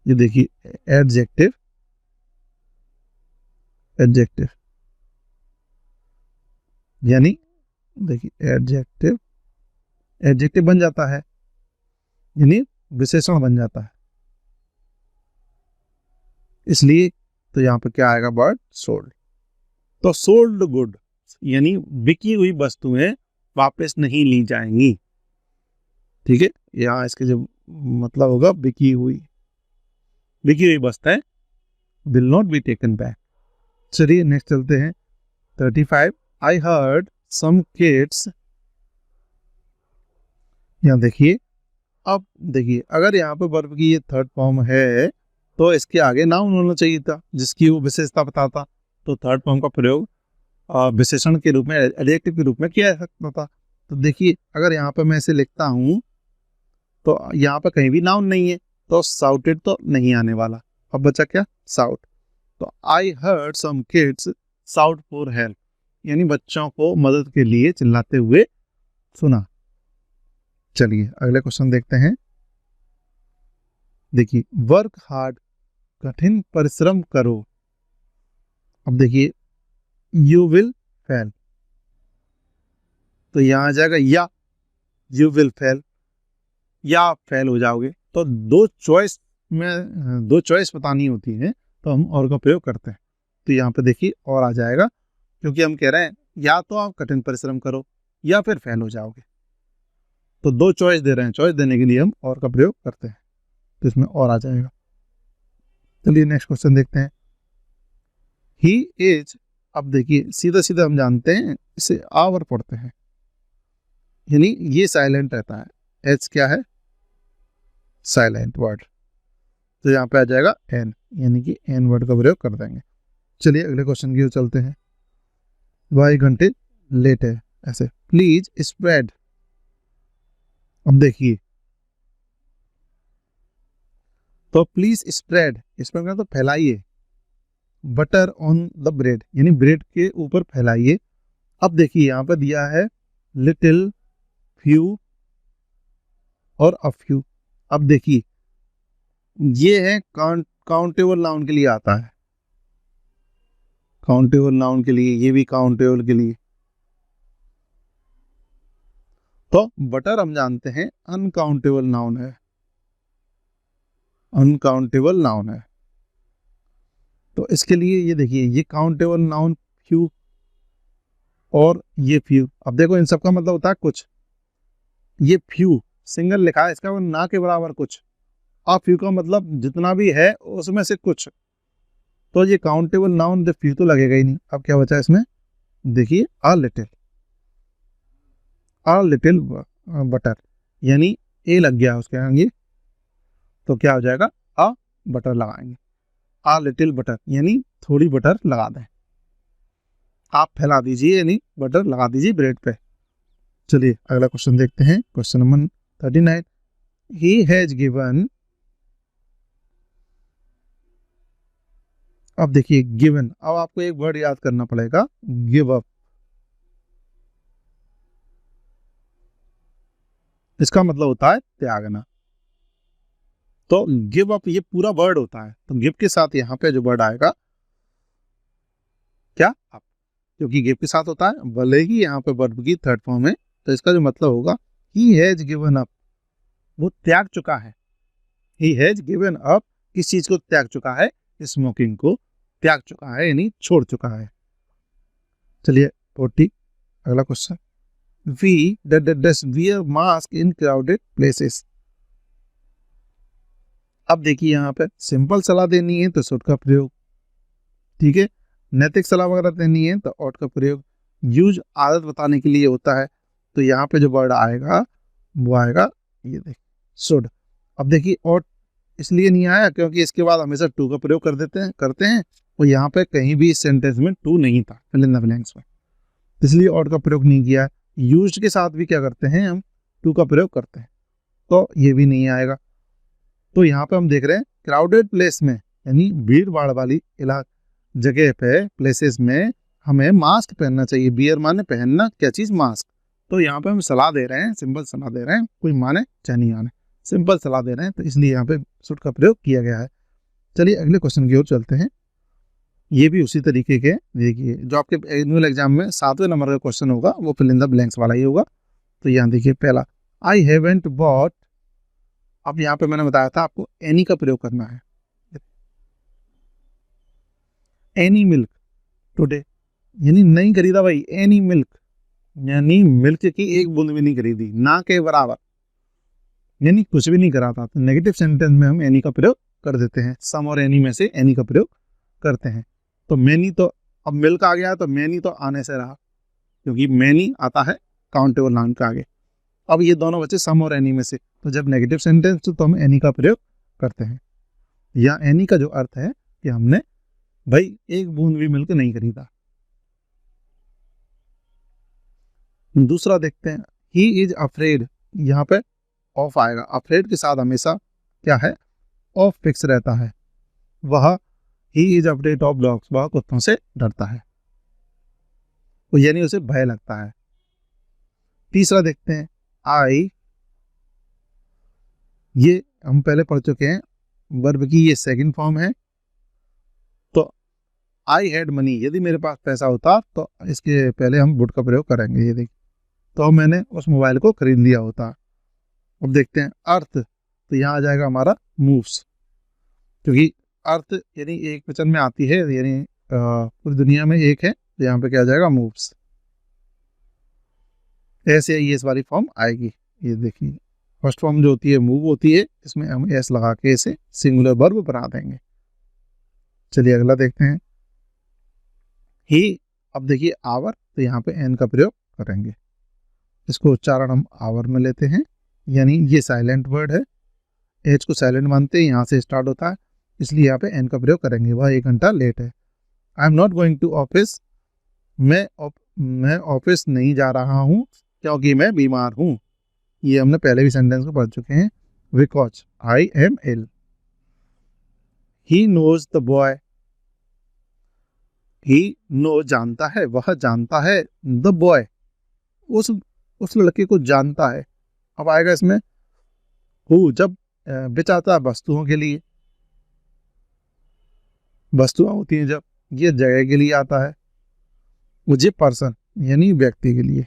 ये देखिए एडजेक्टिव, एडजेक्टिव यानी देखिए एडजेक्टिव, एडजेक्टिव बन जाता है यानी विशेषण बन जाता है। इसलिए तो यहाँ पे क्या आएगा, वर्ड सोल्ड। तो सोल्ड गुड यानी बिकी हुई वस्तुएं वापस नहीं ली जाएंगी। ठीक है, यहाँ इसके जो मतलब होगा बिकी हुई वस्तुएं will not be taken back. चलिए नेक्स्ट चलते हैं 35। आई हर्ड सम किड्स, यहाँ देखिए, अब देखिए अगर यहाँ पे वर्ब की ये थर्ड फॉर्म है तो इसके आगे नाउन होना चाहिए था जिसकी वो विशेषता बताता। तो थर्ड फॉर्म का प्रयोग विशेषण के रूप में, एडजेक्टिव के रूप में किया जा सकता था। तो देखिए अगर यहाँ पे मैं इसे लिखता हूँ तो यहाँ पे कहीं भी नाउन नहीं है, तो साउटेड तो नहीं आने वाला। अब बचा क्या, साउट। तो I heard some kids shout for help, यानी बच्चों को मदद के लिए चिल्लाते हुए सुना। चलिए अगले क्वेश्चन देखते हैं। देखिए वर्क हार्ड, कठिन परिश्रम करो। अब देखिए यू विल फेल, तो यहां आ जाएगा या यू विल फेल, या आप फेल हो जाओगे। तो दो चॉइस बतानी होती है तो हम और का प्रयोग करते हैं। तो यहाँ पे देखिए और आ जाएगा, क्योंकि हम कह रहे हैं या तो आप कठिन परिश्रम करो या फिर फेल हो जाओगे। तो दो चॉइस दे रहे हैं, चॉइस देने के लिए हम और का प्रयोग करते हैं, तो इसमें और आ जाएगा। चलिए नेक्स्ट क्वेश्चन देखते हैं। ही इज, अब देखिए सीधा सीधा हम जानते हैं इसे आवर पढ़ते हैं, यानी ये साइलेंट रहता है। एच क्या है, साइलेंट वर्ड। तो यहाँ पे आ जाएगा एन, यानी कि एन वर्ड का प्रयोग कर देंगे। चलिए अगले क्वेश्चन की ओर चलते हैं। वह 1 घंटे लेट है, ऐसे प्लीज स्प्रेड। अब देखिए तो प्लीज स्प्रेड, स्प्रेड का तो फैलाइए, बटर ऑन द ब्रेड, यानी ब्रेड के ऊपर फैलाइए। अब देखिए यहाँ पर दिया है लिटिल, फ्यू और अ फ्यू। अब देखिए ये है काउंटेबल नाउन के लिए आता है, काउंटेबल नाउन के लिए, ये भी काउंटेबल के लिए। तो बटर हम जानते हैं अनकाउंटेबल नाउन है, अनकाउंटेबल नाउन है। तो इसके लिए ये देखिए ये काउंटेबल नाउन फ्यू और ये फ्यू। अब देखो इन सब का मतलब होता है कुछ। ये फ्यू सिंगल लिखा है, इसका ना के बराबर कुछ, और फ्यू का मतलब जितना भी है उसमें से कुछ। तो ये काउंटेबल नाउन जब फ्यू तो लगेगा ही नहीं। अब क्या बचा इसमें, देखिए अ लिटिल बटर, यानी ए लग गया उसके आगे, तो क्या हो जाएगा, अ बटर लगाएंगे। अ लिटिल बटर यानी थोड़ी बटर लगा दें, आप फैला दीजिए यानी बटर लगा दीजिए ब्रेड पे। चलिए अगला क्वेश्चन देखते हैं, question number 39। He has given, अब देखिए गिवन, अब आपको एक वर्ड याद करना पड़ेगा, गिव अप। इसका मतलब होता है त्यागना। तो गिव अप ये पूरा वर्ड होता है, तो गिव के साथ यहाँ पे जो वर्ड आएगा क्या अप, क्योंकि गिव के साथ होता है, भले ही यहाँ पे वर्ब की थर्ड फॉर्म है। तो इसका जो मतलब होगा ही हैज गिवन अप, वो त्याग चुका है। ही हैज गिवन अप, किस चीज को त्याग चुका है, स्मोकिंग को त्याग चुका है, यानी छोड़ चुका है। चलिए 40 अगला question. We does wear mask in crowded places. अब देखिए यहाँ पे सिंपल सलाह देनी है तो शुड का प्रयोग, ठीक है। नैतिक सलाह वगैरह देनी है तो ought का प्रयोग। यूज आदत बताने के लिए होता है, तो यहाँ पे जो वर्ड आएगा वो आएगा ये देखिए शुड। अब देखिए ought इसलिए नहीं आया क्योंकि इसके बाद हमेशा टू का प्रयोग करते हैं और यहाँ पे कहीं भी इस सेंटेंस में टू नहीं था फिल इन द ब्लैंक्स में, इसलिए ought का प्रयोग नहीं किया। यूज्ड के साथ भी क्या करते हैं हम, टू का प्रयोग करते हैं, तो ये भी नहीं आएगा। तो यहाँ पे हम देख रहे हैं क्राउडेड प्लेस में, यानी भीड़ भाड़ वाली जगह पे, प्लेसेस में हमें मास्क पहनना चाहिए। बियर माने पहनना, क्या चीज? मास्क। तो यहाँ पे हम सलाह दे रहे हैं, सिंपल सलाह दे रहे हैं, कोई माने चाहे नहीं माने, सिंपल सलाह दे रहे हैं, तो इसलिए यहाँ पे शुड का प्रयोग किया गया है। चलिए अगले क्वेश्चन की ओर चलते हैं। ये भी उसी तरीके के, देखिए जो आपके एनुअल एग्जाम में 7वें नंबर का क्वेश्चन होगा वो फिल इन द ब्लैंक्स वाला ही होगा। तो यहाँ देखिए पहला, आई हैवंट बॉट। अब यहाँ पे मैंने बताया था आपको एनी का प्रयोग करना है। एनी मिल्क टुडे, यानी नहीं खरीदा भाई, एनी मिल्क, यानी मिल्क की एक बूंद भी नहीं खरीदी, ना के बराबर, यानी कुछ भी नहीं करा था। तो नेगेटिव सेंटेंस में हम एनी का प्रयोग कर देते हैं, सम और एनी में से एनी का प्रयोग करते हैं। तो मैनी, तो अब मिल्क आ गया तो मैनी तो आने से रहा, क्योंकि मैनी आता है काउंटेबल नाउन के आगे। अब ये दोनों बचे सम और एनी में से, तो जब नेगेटिव सेंटेंस तो हम एनी का प्रयोग करते हैं। या एनी का जो अर्थ है कि हमने भाई एक बूंद भी मिल्क नहीं खरीदा। दूसरा देखते हैं, ही इज अफ्रेड। यहाँ पे ऑफ आएगा, अफ्रेड के साथ हमेशा क्या है? ऑफ फिक्स रहता है। वह he is afraid of dogs, वह कुत्तों से डरता है, तो यानी उसे भय लगता है। तीसरा देखते हैं, आई, ये हम पहले पढ़ चुके हैं, वर्ब की ये सेकंड फॉर्म है। तो आई हैड मनी, यदि मेरे पास पैसा होता तो इसके पहले हम वुड का प्रयोग करेंगे। ये देखिए, तो मैंने उस मोबाइल को खरीद लिया होता। अब देखते हैं अर्थ, तो यहाँ आ जाएगा हमारा मूव्स, क्योंकि अर्थ यानी एक वचन में आती है, यानी पूरी दुनिया में एक है, तो यहाँ पे क्या आ जाएगा? मूव्स। ऐसे ये इस वाली फॉर्म आएगी। ये देखिए फर्स्ट फॉर्म जो होती है मूव होती है, इसमें हम एस लगा के इसे सिंगुलर वर्ब बना देंगे। चलिए अगला देखते हैं, ही। अब देखिए आवर, तो यहाँ पे एन का प्रयोग करेंगे। इसको उच्चारण हम आवर में लेते हैं, यानी ये साइलेंट वर्ड है, एच को साइलेंट मानते हैं, यहाँ से स्टार्ट होता है, इसलिए यहाँ पे एन का प्रयोग करेंगे। वह 1 घंटा लेट है। I am not going to office, मैं ऑफिस नहीं जा रहा हूँ क्योंकि मैं बीमार हूँ। ये हमने पहले भी सेंटेंस को पढ़ चुके हैं। Because I am ill. He knows the boy, he know जानता है, वह जानता है, द बॉय उस लड़के को जानता है। अब आएगा इसमें हु, जब बेचाता है वस्तुओं के लिए, वस्तुएं होती हैं जब, ये जगह के लिए आता है। मुझे पर्सन यानी व्यक्ति के लिए।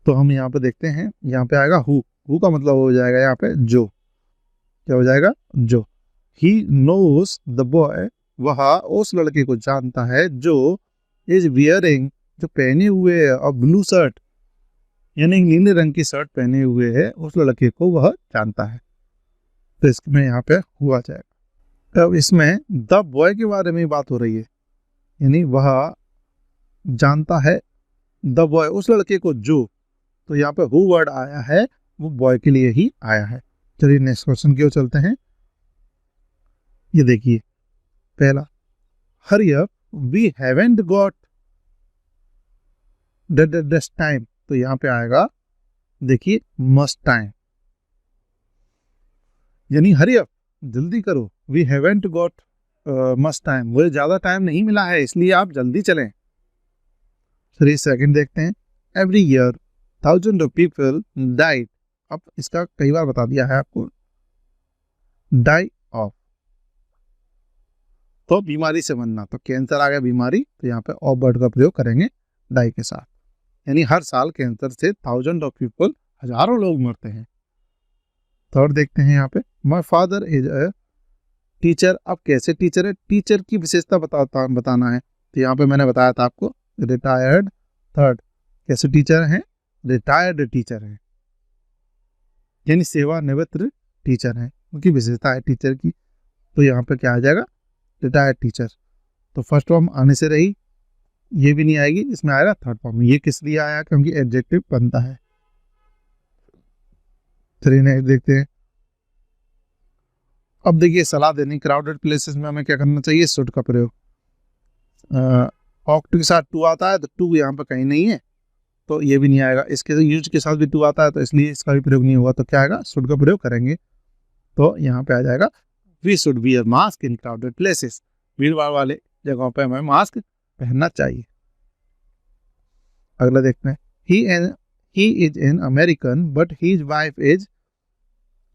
तो हम यहाँ पे देखते हैं, यहाँ पे आएगा हु का मतलब हो जाएगा यहाँ पे जो, क्या हो जाएगा? जो। ही नोज द बॉय, वह उस लड़के को जानता है जो इज वियरिंग, जो पहने हुए है, और ब्लू शर्ट यानी नीले रंग की शर्ट पहने हुए है, उस लड़के को वह जानता है। तो इसमें यहाँ पे हुआ जाएगा। अब इसमें द बॉय के बारे में बात हो रही है, यानी वह जानता है द बॉय उस लड़के को जो, तो यहाँ पे हु वर्ड आया है वो बॉय के लिए ही आया है। चलिए नेक्स्ट क्वेश्चन की ओर चलते हैं। ये देखिए पहला, hurry up, we haven't got this time, तो यहाँ पे आएगा देखिए मस्ट टाइम, यानी हरी अप, जल्दी करो। We haven't got must time, मुझे ज्यादा टाइम नहीं मिला है इसलिए आप जल्दी चलें। चलिए सेकंड देखते हैं, every year thousand of people died. अब इसका कई बार बता दिया है आपको, डाई ऑफ, तो बीमारी से मरना, तो कैंसर आ गया बीमारी, तो यहाँ पे ऑफ वर्ड का प्रयोग करेंगे डाई के साथ, यानी हर साल कैंसर से थाउजेंड ऑफ पीपल, हजारों लोग मरते हैं। थर्ड देखते हैं यहाँ पे, my father is a teacher. अब कैसे टीचर है? टीचर की विशेषता बताना है, तो यहाँ पे मैंने बताया था आपको रिटायर्ड। थर्ड, कैसे टीचर हैं? रिटायर्ड टीचर हैं, यानी सेवानिवृत्त टीचर हैं, उनकी विशेषता है टीचर की। तो यहाँ पे क्या आ जाएगा? Retired teacher. तो फर्स्ट फॉर्म आने से रही, ये भी नहीं आएगी, इसमें आएगा थर्ड फॉर्म। ये किस लिए आया? क्योंकि एडजेक्टिव बनता है। चलिए नेक्स्ट देखते हैं। अब देखिए सलाह देनी, क्राउडेड प्लेसेस में हमें क्या करना चाहिए? शुड का प्रयोग। ऑक्ट के साथ टू आता है, तो टू यहाँ पे कहीं नहीं है, तो ये भी नहीं आएगा। इसके यूज के साथ भी टू आता है तो इसलिए इसका भी प्रयोग नहीं होगा। तो क्या आएगा, शुड का प्रयोग करेंगे। तो यहाँ पे आ जाएगा we should wear mask in crowded places. भीड़ भाड़ वाले जगहों पे हमें मास्क पहनना चाहिए। अगला देखते हैं, he is an American but his wife is.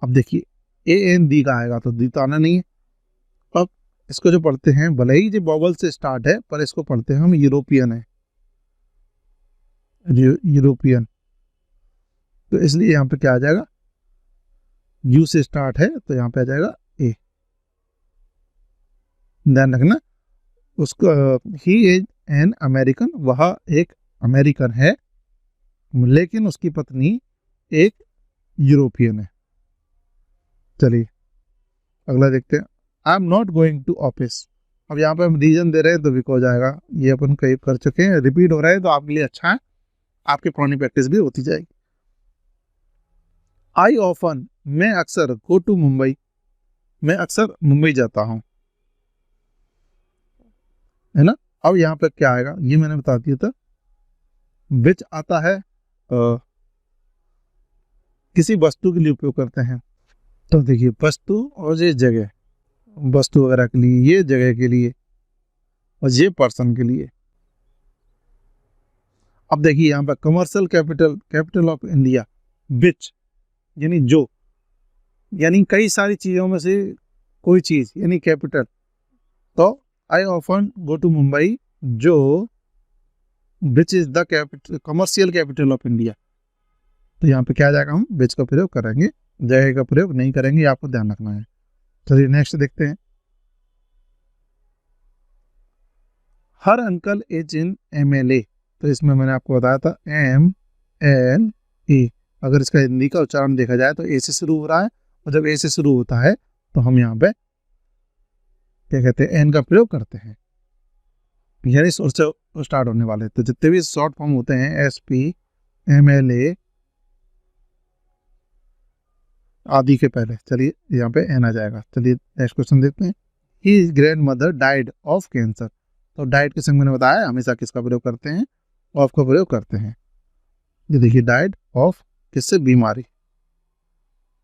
अब देखिए AND का आएगा तो दी तो आना नहीं है। अब इसको जो पढ़ते हैं, भले ही जो बॉबल से स्टार्ट है पर इसको पढ़ते हैं हम यूरोपियन है, यूरोपियन। तो इसलिए यहाँ पे क्या आ जाएगा, यू से स्टार्ट है तो यहाँ पे आ जाएगा ए। ध्यान रखना उसको, ही इज एन अमेरिकन, वह एक अमेरिकन है लेकिन उसकी पत्नी एक यूरोपियन है। चलिए अगला देखते हैं, I am not going to office. अब यहाँ पे हम रीजन दे रहे हैं तो बिकॉज आएगा, ये अपन कई कर चुके हैं, रिपीट हो रहा है तो आपके लिए अच्छा है, आपकी पुरानी प्रैक्टिस भी होती जाएगी। आई ऑफन, मैं अक्सर, गो टू मुंबई, मैं अक्सर मुंबई जाता हूँ, है ना। अब यहाँ पे क्या आएगा, ये मैंने बता दिया था। विच आता है किसी वस्तु के लिए उपयोग करते हैं। तो देखिए वस्तु और ये जगह, वस्तु वगैरह के लिए, ये जगह के लिए और ये पर्सन के लिए। अब देखिए यहाँ पर कमर्शियल कैपिटल ऑफ इंडिया, विच यानी जो, यानी कई सारी चीजों में से कोई चीज यानी कैपिटल। तो I often go to Mumbai, जो which is the capital, commercial capital of India. तो यहाँ पे क्या आ जाएगा, हम विच का प्रयोग करेंगे, जगह का प्रयोग नहीं करेंगे, आपको ध्यान रखना है। चलिए नेक्स्ट देखते हैं, हर अंकल इज इन MLA। तो इसमें मैंने आपको बताया था MLA। अगर इसका हिंदी का उच्चारण देखा जाए तो ए से शुरू हो रहा है, और जब ए से शुरू होता है तो हम यहाँ पे क्या कहते हैं, एन का प्रयोग करते हैं, यानी से स्टार्ट होने वाले। तो जितने भी शॉर्ट फॉर्म होते हैं SP, MLA आदि के पहले, चलिए यहाँ पे एन आ जाएगा। चलिए नेक्स्ट क्वेश्चन देखते हैं, his grand mother died of cancer. तो डाइड के संग मैंने बताया हमेशा किसका प्रयोग करते हैं, ऑफ का प्रयोग करते हैं। ये देखिए डाइड ऑफ, किससे, बीमारी,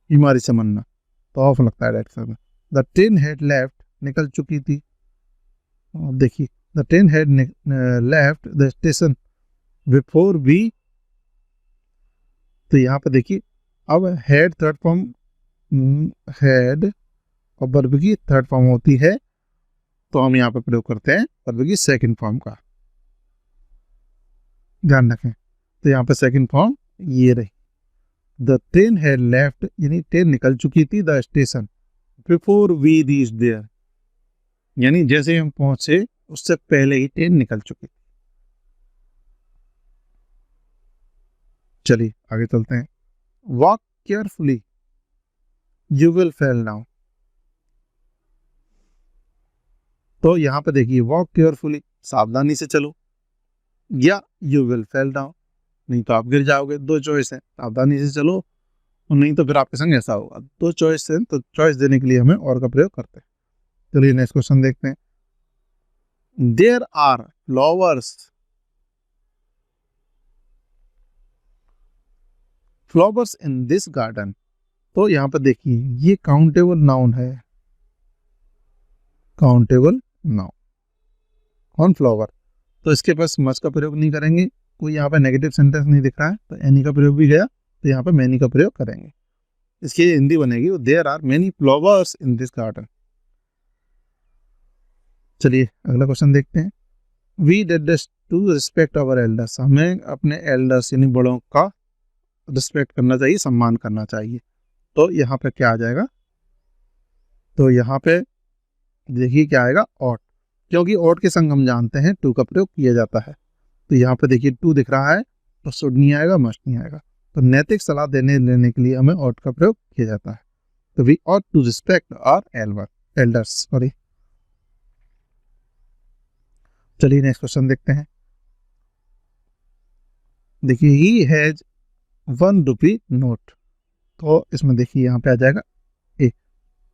बीमारी से मरना, तो ऑफ लगता है डाइड के संग। द ट्रेन हैड लेफ्ट, निकल चुकी थी। देखिए the train had left the station before we. तो यहाँ पे देखिए अब हेड थर्ड फॉर्म, हेड और वर्ब की थर्ड फॉर्म होती है, तो हम यहाँ पे प्रयोग करते हैं वर्ब की सेकंड फॉर्म का, ध्यान रखें। तो यहाँ पे सेकंड फॉर्म ये रही, द ट्रेन हैड लेफ्ट यानी ट्रेन निकल चुकी थी, the station before we reach there, यानी जैसे हम पहुंचे उससे पहले ही ट्रेन निकल चुकी थी। चलिए आगे चलते हैं, walk carefully you will fell down. तो यहाँ पे देखिए वॉक केयरफुली, सावधानी से चलो, या यू विल फेल डाउन, नहीं तो आप गिर जाओगे। दो चॉइस है, सावधानी से चलो और नहीं तो फिर आपके संग ऐसा होगा। दो चॉइस है, तो चॉइस देने के लिए हमें और का प्रयोग करते हैं। चलिए नेक्स्ट क्वेश्चन देखते हैं, there are flowers in this garden. तो यहाँ पर देखिए ये काउंटेबल नाउन है, काउंटेबल नाउन ऑन फ्लावर। तो इसके पास मस्ट का प्रयोग नहीं करेंगे, कोई यहाँ पे नेगेटिव सेंटेंस नहीं दिख रहा है, तो एनी का प्रयोग भी गया, तो यहाँ पे मैनी का प्रयोग करेंगे। इसकी हिंदी बनेगी there are many flowers in this garden. चलिए अगला क्वेश्चन देखते हैं, we did this to respect our elders. हमें अपने एल्डर्स यानी बड़ों का रिस्पेक्ट करना चाहिए, सम्मान करना चाहिए। तो यहाँ पे क्या आ जाएगा, तो यहाँ पे देखिए क्या आएगा, ऑट, क्योंकि ऑट के संग हम जानते हैं टू का प्रयोग किया जाता है। तो यहाँ पे देखिए टू दिख रहा है, तो शुड नहीं आएगा, मस्ट नहीं आएगा। तो नैतिक सलाह देने लेने के लिए हमें ऑट का प्रयोग किया जाता है। तो we ought to respect our elders, sorry. चलिए नेक्स्ट क्वेश्चन देखते हैं, देखिए ही हैज 1 रुपी नोट। तो इसमें देखिए यहाँ पे आ जाएगा ए,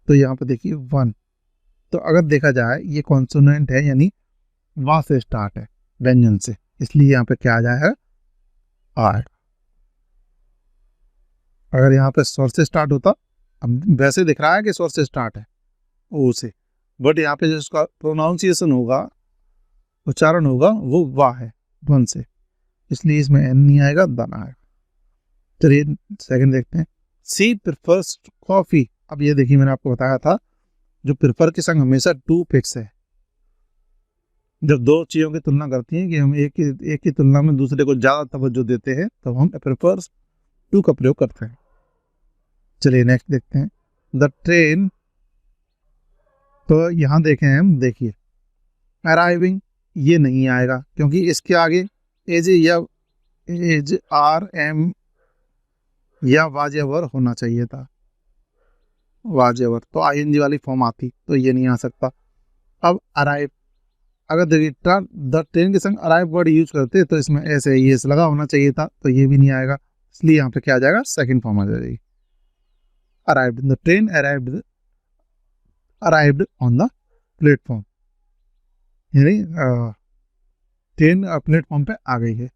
तो यहाँ पे देखिए 1। तो अगर देखा जाए ये कॉन्सोनेंट है, यानी वा से स्टार्ट है, व्यंजन से, इसलिए यहाँ पे क्या आ जाएगा, आएगा। अगर यहाँ पे स्वर से स्टार्ट होता, अब वैसे दिख रहा है कि स्वर से स्टार्ट है ओ से, बट यहाँ पे जो उसका प्रोनाउंसिएशन होगा, उच्चारण होगा, वो वाह है, वन से, इसलिए इसमें एन नहीं आएगा, दन आएगा। चलिए सेकंड देखते हैं। सी प्रिफर्स कॉफी। अब ये देखिए मैंने आपको बताया था, जो प्रिफर के संग हमेशा टू फिक्स है। जब दो चीजों की तुलना करती हैं कि हम एक की तुलना में दूसरे को ज्यादा तवज्जो देते हैं, तब हम प्रिफर्स टू का प्रयोग करते हैं। चलिए नेक्स्ट देखते हैं। द ट्रेन, तो यहां देखें हम, देखिए अराइविंग ये नहीं आएगा, क्योंकि इसके आगे एज या एज आर एम या वाजेवर होना चाहिए था, वाजेवर, तो आईएनजी वाली फॉर्म आती, तो ये नहीं आ सकता। अब अराइव, अगर देखिए द ट्रेन के संग अराइव वर्ड यूज करते तो इसमें ऐसे ये लगा होना चाहिए था, तो ये भी नहीं आएगा, इसलिए यहाँ पे क्या आ जाएगा, सेकंड फॉर्म आ जाएगी। Arrived, the train arrived on the platform, यानी ट्रेन प्लेटफॉर्म पे आ गई है।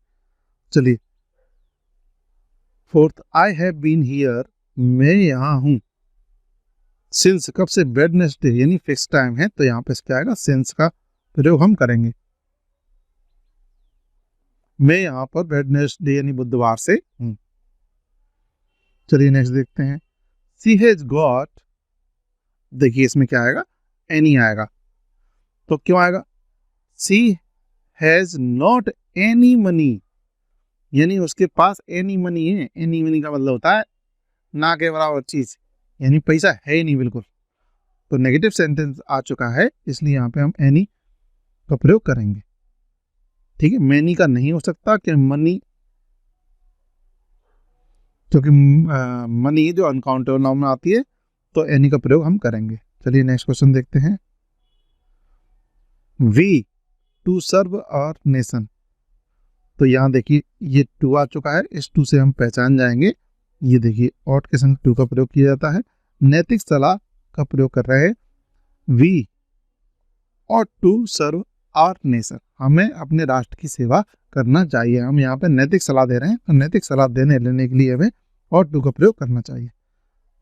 चलिए fourth, I have been here, मैं यहाँ हूँ। सिंस, कब से, वेडनेसडे, यानी फिक्स टाइम है, तो यहाँ पे क्या आएगा, सिंस का प्रयोग हम करेंगे। मैं यहाँ पर वेडनेसडे यानी बुधवार से हूँ। चलिए नेक्स्ट देखते हैं। सी हैज गॉट, देखिए इसमें क्या आएगा, एनी आएगा, तो क्यों आएगा, सी हैज नॉट एनी मनी, यानी उसके पास एनी मनी है। एनी मनी का मतलब होता है ना के बराबर चीज, यानी पैसा है ही नहीं बिल्कुल, तो नेगेटिव सेंटेंस आ चुका है, इसलिए यहाँ पे हम एनी का प्रयोग करेंगे। ठीक है, मैनी का नहीं हो सकता कि मनी, क्योंकि मनी जो अनकाउंटेबल नाउन में आती है, तो एनी का प्रयोग हम करेंगे। चलिए नेक्स्ट क्वेश्चन देखते हैं। We to serve our nation, तो यहाँ देखिए ये टू आ चुका है, इस टू से हम पहचान जाएंगे, ये देखिए ऑट के संग टू का प्रयोग किया जाता है। नैतिक सलाह का प्रयोग कर रहे हैं, we ought to serve our nation, हमें अपने राष्ट्र की सेवा करना चाहिए। हम यहाँ पे नैतिक सलाह दे रहे हैं, तो नैतिक सलाह देने लेने के लिए हमें ऑट टू का प्रयोग करना चाहिए,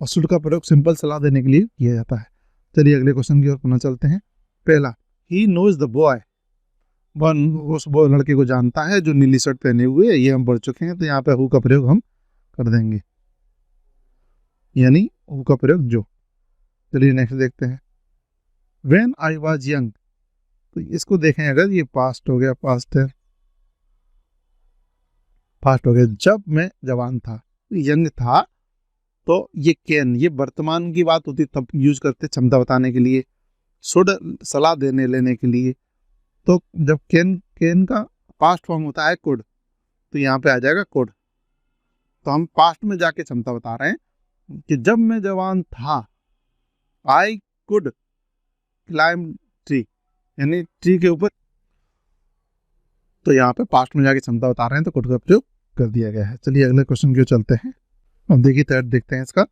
और शुड का प्रयोग सिंपल सलाह देने के लिए किया जाता है। चलिए अगले क्वेश्चन की ओर पुनः चलते हैं। पहला, he knows the boy, one उस बॉय लड़के को जानता है जो नीली शर्ट पहने हुए है, ये हम पढ़ चुके हैं, तो यहाँ पे हु का प्रयोग हम कर देंगे, यानी हु का प्रयोग जो। चलिए नेक्स्ट देखते हैं। व्हेन आई वाज यंग, तो इसको देखें, अगर ये पास्ट हो गया, पास्ट है, पास्ट हो गया, जब मैं जवान था, यंग था, तो ये कैन, ये वर्तमान की बात होती तब यूज करते क्षमता बताने के लिए, शुड सलाह देने लेने के लिए, तो जब कैन का पास्ट फॉर्म होता है कुड, तो यहाँ पे आ जाएगा कुड, तो हम पास्ट में जाके क्षमता बता रहे हैं कि जब मैं जवान था, आई कुड क्लाइम ट्री, यानी ट्री के ऊपर, तो यहाँ पे पास्ट में जाके क्षमता बता रहे हैं, तो कुड का प्रयोग कर दिया गया है। चलिए अगले क्वेश्चन की ओर चलते हैं। अब देखिए थर्ड देखते हैं इसका,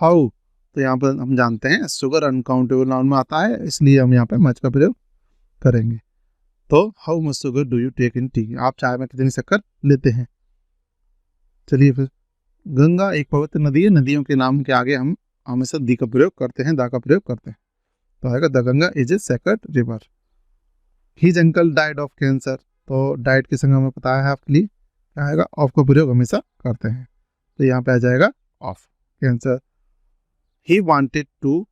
हाउ, तो यहाँ पर हम जानते हैं शुगर अनकाउंटेबल नाउन में आता है, इसलिए हम यहाँ पे मच का प्रयोग करेंगे। तो how much sugar do you take in tea, आप चाय में कितनी शक्कर लेते हैं। चलिए फिर, गंगा एक पवित्र नदी है, नदियों के नाम के आगे हम हमेशा दी का प्रयोग करते हैं, दा का प्रयोग करते हैं, तो आएगा the Ganga is a sacred river. His uncle died of cancer, तो डाइड के संग हमें पता है आपके लिए क्या आएगा, ऑफ का प्रयोग हमेशा करते हैं, तो यहाँ पे आ जाएगा of, cancer. He wanted to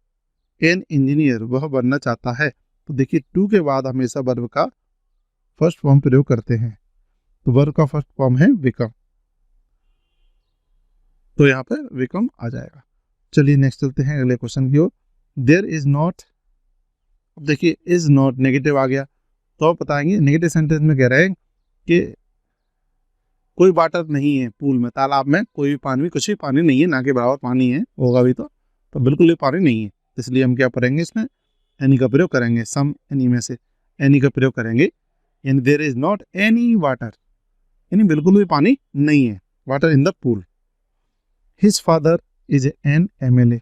an engineer, वह बनना चाहता है, तो देखिए टू के बाद हमेशा वर्ब का फर्स्ट फॉर्म प्रयोग करते हैं, तो वर्ब का फर्स्ट फॉर्म है बिकम, तो यहाँ पे बिकम आ जाएगा। चलिए नेक्स्ट चलते हैं अगले क्वेश्चन की ओर। देयर इज नॉट, अब देखिए इज नॉट नेगेटिव आ गया, तो आप बताएंगे नेगेटिव सेंटेंस में कह रहे हैं कि कोई वाटर नहीं है पूल में, तालाब में कोई भी पानी, कुछ भी पानी नहीं है, ना के बराबर पानी है, होगा भी तो बिल्कुल भी पानी नहीं है, इसलिए हम क्या करेंगे, इसमें एनी का प्रयोग करेंगे, सम एनी में से एनी का प्रयोग करेंगे, यानी there is not any water, यानी बिल्कुल भी पानी नहीं है, water in the pool. His father is an MLA,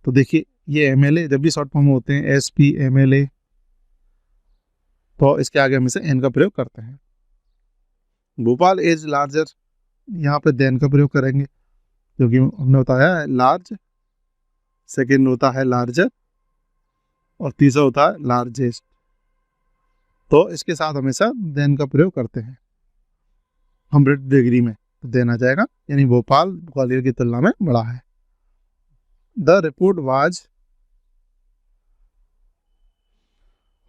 तो देखिए ये एमएलए जब भी शॉर्ट फॉर्म होते हैं, एसपी एमएलए, तो इसके आगे हमेशा एन का प्रयोग करते हैं। भोपाल इज लार्जर, यहाँ पे देन का प्रयोग करेंगे, क्योंकि हमने बताया है लार्ज, सेकेंड होता है लार्जर, और तीसरा होता है लार्जेस्ट। तो इसके साथ हमेशा देन का प्रयोग करते हैं 100 डिग्री में, तो देन आ जाएगा, यानी भोपाल ग्वालियर की तुलना में बड़ा है। द रिपोर्ट वाज,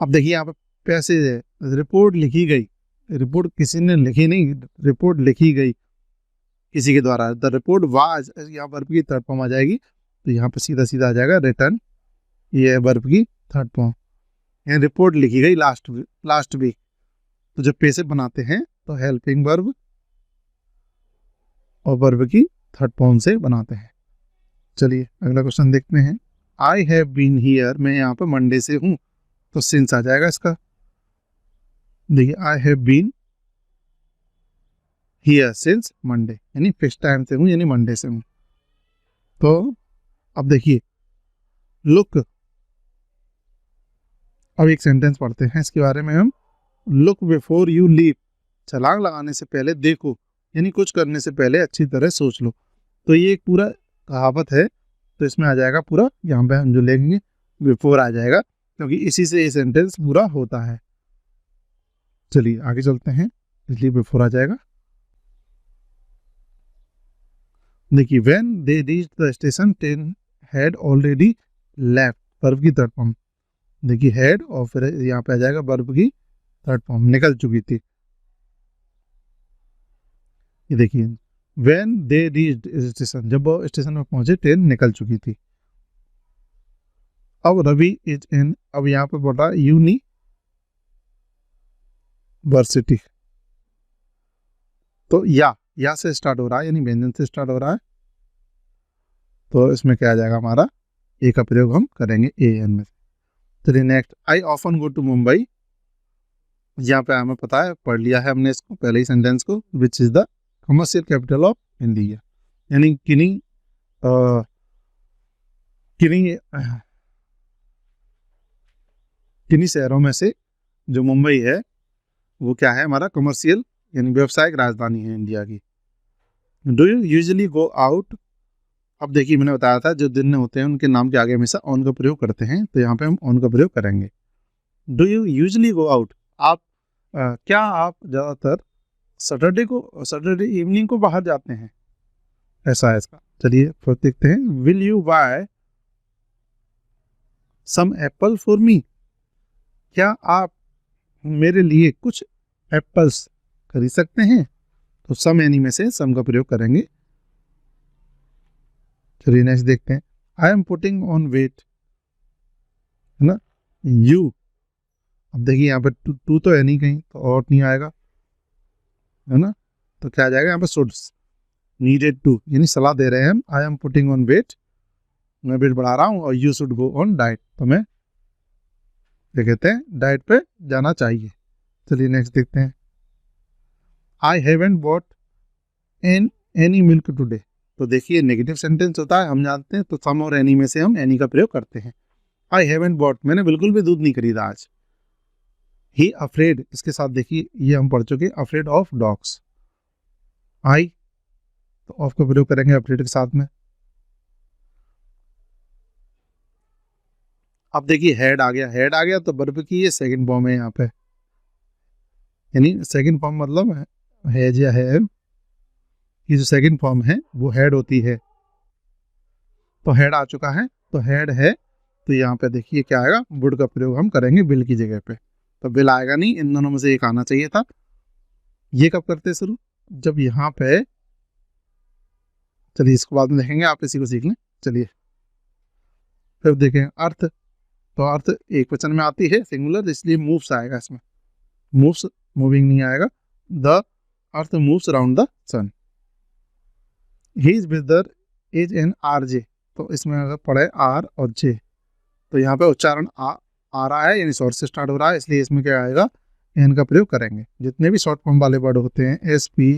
अब देखिए यहाँ पे पैसे रिपोर्ट लिखी गई, रिपोर्ट किसी ने लिखी नहीं, रिपोर्ट लिखी गई किसी के द्वारा। द रिपोर्ट वाज, यहाँ वर्ब की थर्ड फॉर्म आ जाएगी, तो यहाँ पे सीधा सीधा आ जाएगा रिटर्न, ये वर्ब की थर्ड फॉर्म। यहाँ रिपोर्ट लिखी गई लास्ट वीक, तो जब पैसे बनाते हैं तो हेल्पिंग वर्ब और वर्ब की थर्ड फॉर्म से बनाते हैं। चलिए अगला क्वेश्चन देखते हैं। आई हैव बीन हियर, मैं यहाँ पे मंडे से हूँ, तो सिंस आ जाएगा इसका। देखिए I have been here since Monday, यानी फिक्स टाइम से हूँ, यानी मंडे से हूँ। तो अब देखिए लुक, अब एक सेंटेंस पढ़ते हैं इसके बारे में हम। लुक बिफोर यू लीव, छलांग लगाने से पहले देखो, यानी कुछ करने से पहले अच्छी तरह सोच लो। तो ये एक पूरा कहावत है, तो इसमें आ जाएगा पूरा, यहाँ पे हम जो लेंगे बिफोर आ जाएगा, क्योंकि इसी से ये सेंटेंस पूरा होता है। चलिए आगे चलते हैं, इसलिए बिफोर आ जाएगा। देखिए when they reach the station train had already left, verb की थर्ड फॉर्म। देखिए हैड और फिर यहाँ पे आ जाएगा वर्ब की थर्ड फॉर्म, निकल चुकी थी। ये देखिए व्हेन दे रीच्ड स्टेशन, जब वो स्टेशन में पहुंचे ट्रेन निकल चुकी थी। अब रवि इज इन, अब यहाँ पे बोल रहा है यूनिवर्सिटी, तो या से स्टार्ट हो रहा है, यानी व्यंजन से स्टार्ट हो रहा है, तो इसमें क्या आ जाएगा हमारा, ए का प्रयोग हम करेंगे ए एन में। चलिए next, I often go to Mumbai, यहाँ पे हमें पता है, पढ़ लिया है हमने इसको पहले ही सेंटेंस को, विच is the commercial capital of India, यानी किन्हीं शहरों में से जो मुंबई है वो क्या है, हमारा कमर्शियल यानी व्यवसायिक राजधानी है इंडिया की। Do you usually go out, अब देखिए मैंने बताया था जो दिन होते हैं उनके नाम के आगे हमेशा ऑन का प्रयोग करते हैं, तो यहाँ पे हम ऑन का प्रयोग करेंगे। Do you usually go out, आप क्या आप ज़्यादातर सैटरडे इवनिंग को बाहर जाते हैं, ऐसा है इसका। चलिए फिर देखते हैं। Will you buy some apple for me, क्या आप मेरे लिए कुछ एप्पल्स खरीद सकते हैं, तो सम एनी में से सम का प्रयोग करेंगे। चलिए नेक्स्ट देखते हैं। I am putting on weight, है ना, यू, अब देखिए यहाँ पे टू तो है नहीं कहीं, तो और नहीं आएगा, है ना, तो क्या आ जाएगा यहाँ पे शुड, नीडेड टू, यानी सलाह दे रहे हैं हम। I am putting on weight, मैं वेट बढ़ा रहा हूँ, और you should go on diet, तो मैं क्या कहते हैं, डाइट पे जाना चाहिए। चलिए नेक्स्ट देखते हैं। I haven't bought any milk today, तो देखिए नेगेटिव सेंटेंस होता है, हम जानते हैं, तो सम और एनी में से हम एनी का प्रयोग करते हैं। आई हैवंट बॉट, मैंने बिल्कुल भी दूध नहीं खरीदा आज। ही अफ्रेड, इसके साथ देखिए ये हम पढ़ चुके, अफ्रेड ऑफ डॉग्स। आई, तो ऑफ का प्रयोग करेंगे अफ्रेड के साथ में। अब देखिए हेड आ गया, तो वर्ब की ये सेकंड फॉर्म है यहाँ पे, यानी सेकंड फॉर्म मतलब हैज या हैव, ये जो सेकंड फॉर्म है वो हेड होती है, तो हेड आ चुका है, तो हेड है, तो यहाँ पे देखिए क्या आएगा, वुड का प्रयोग हम करेंगे बिल की जगह पे, तो बिल आएगा नहीं, इन दोनों में से एक आना चाहिए था। ये कब करते शुरू, जब यहाँ पे, चलिए इसको बाद में देखेंगे, आप इसी को सीख लें। चलिए फिर देखें अर्थ, तो अर्थ एक वचन में आती है सिंगुलर, इसलिए मूव्स आएगा इसमें, मूव्स मूविंग नहीं आएगा। The earth moves around the sun. His brother is an R J, तो इसमें अगर पढ़े आर और जे, तो यहाँ पे उच्चारण आ रहा है, यानी शॉर्ट से स्टार्ट हो रहा है, इसलिए इसमें क्या आएगा, एन का प्रयोग करेंगे। जितने भी शॉर्ट फॉर्म वाले वर्ड होते हैं, S P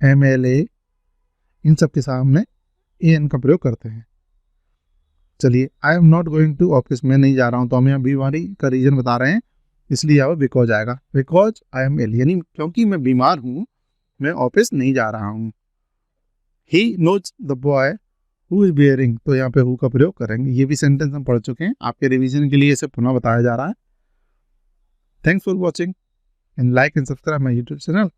M L A, इन सब के सामने ए एन का प्रयोग करते हैं। चलिए I am not going to office, मैं नहीं जा रहा हूँ, तो हम यहाँ बीमारी का रीजन बता रहे हैं, इसलिए यहाँ बिकॉज आएगा, बिकॉज आई एम इल, यानी क्योंकि मैं बीमार हूँ, मैं ऑफिस नहीं जा रहा हूँ। He knows the boy who is bearing, तो यहाँ पे हु का प्रयोग करेंगे। ये भी सेंटेंस हम पढ़ चुके हैं, आपके रिवीजन के लिए इसे पुनः बताया जा रहा है। Thanks for watching and like and subscribe my YouTube channel.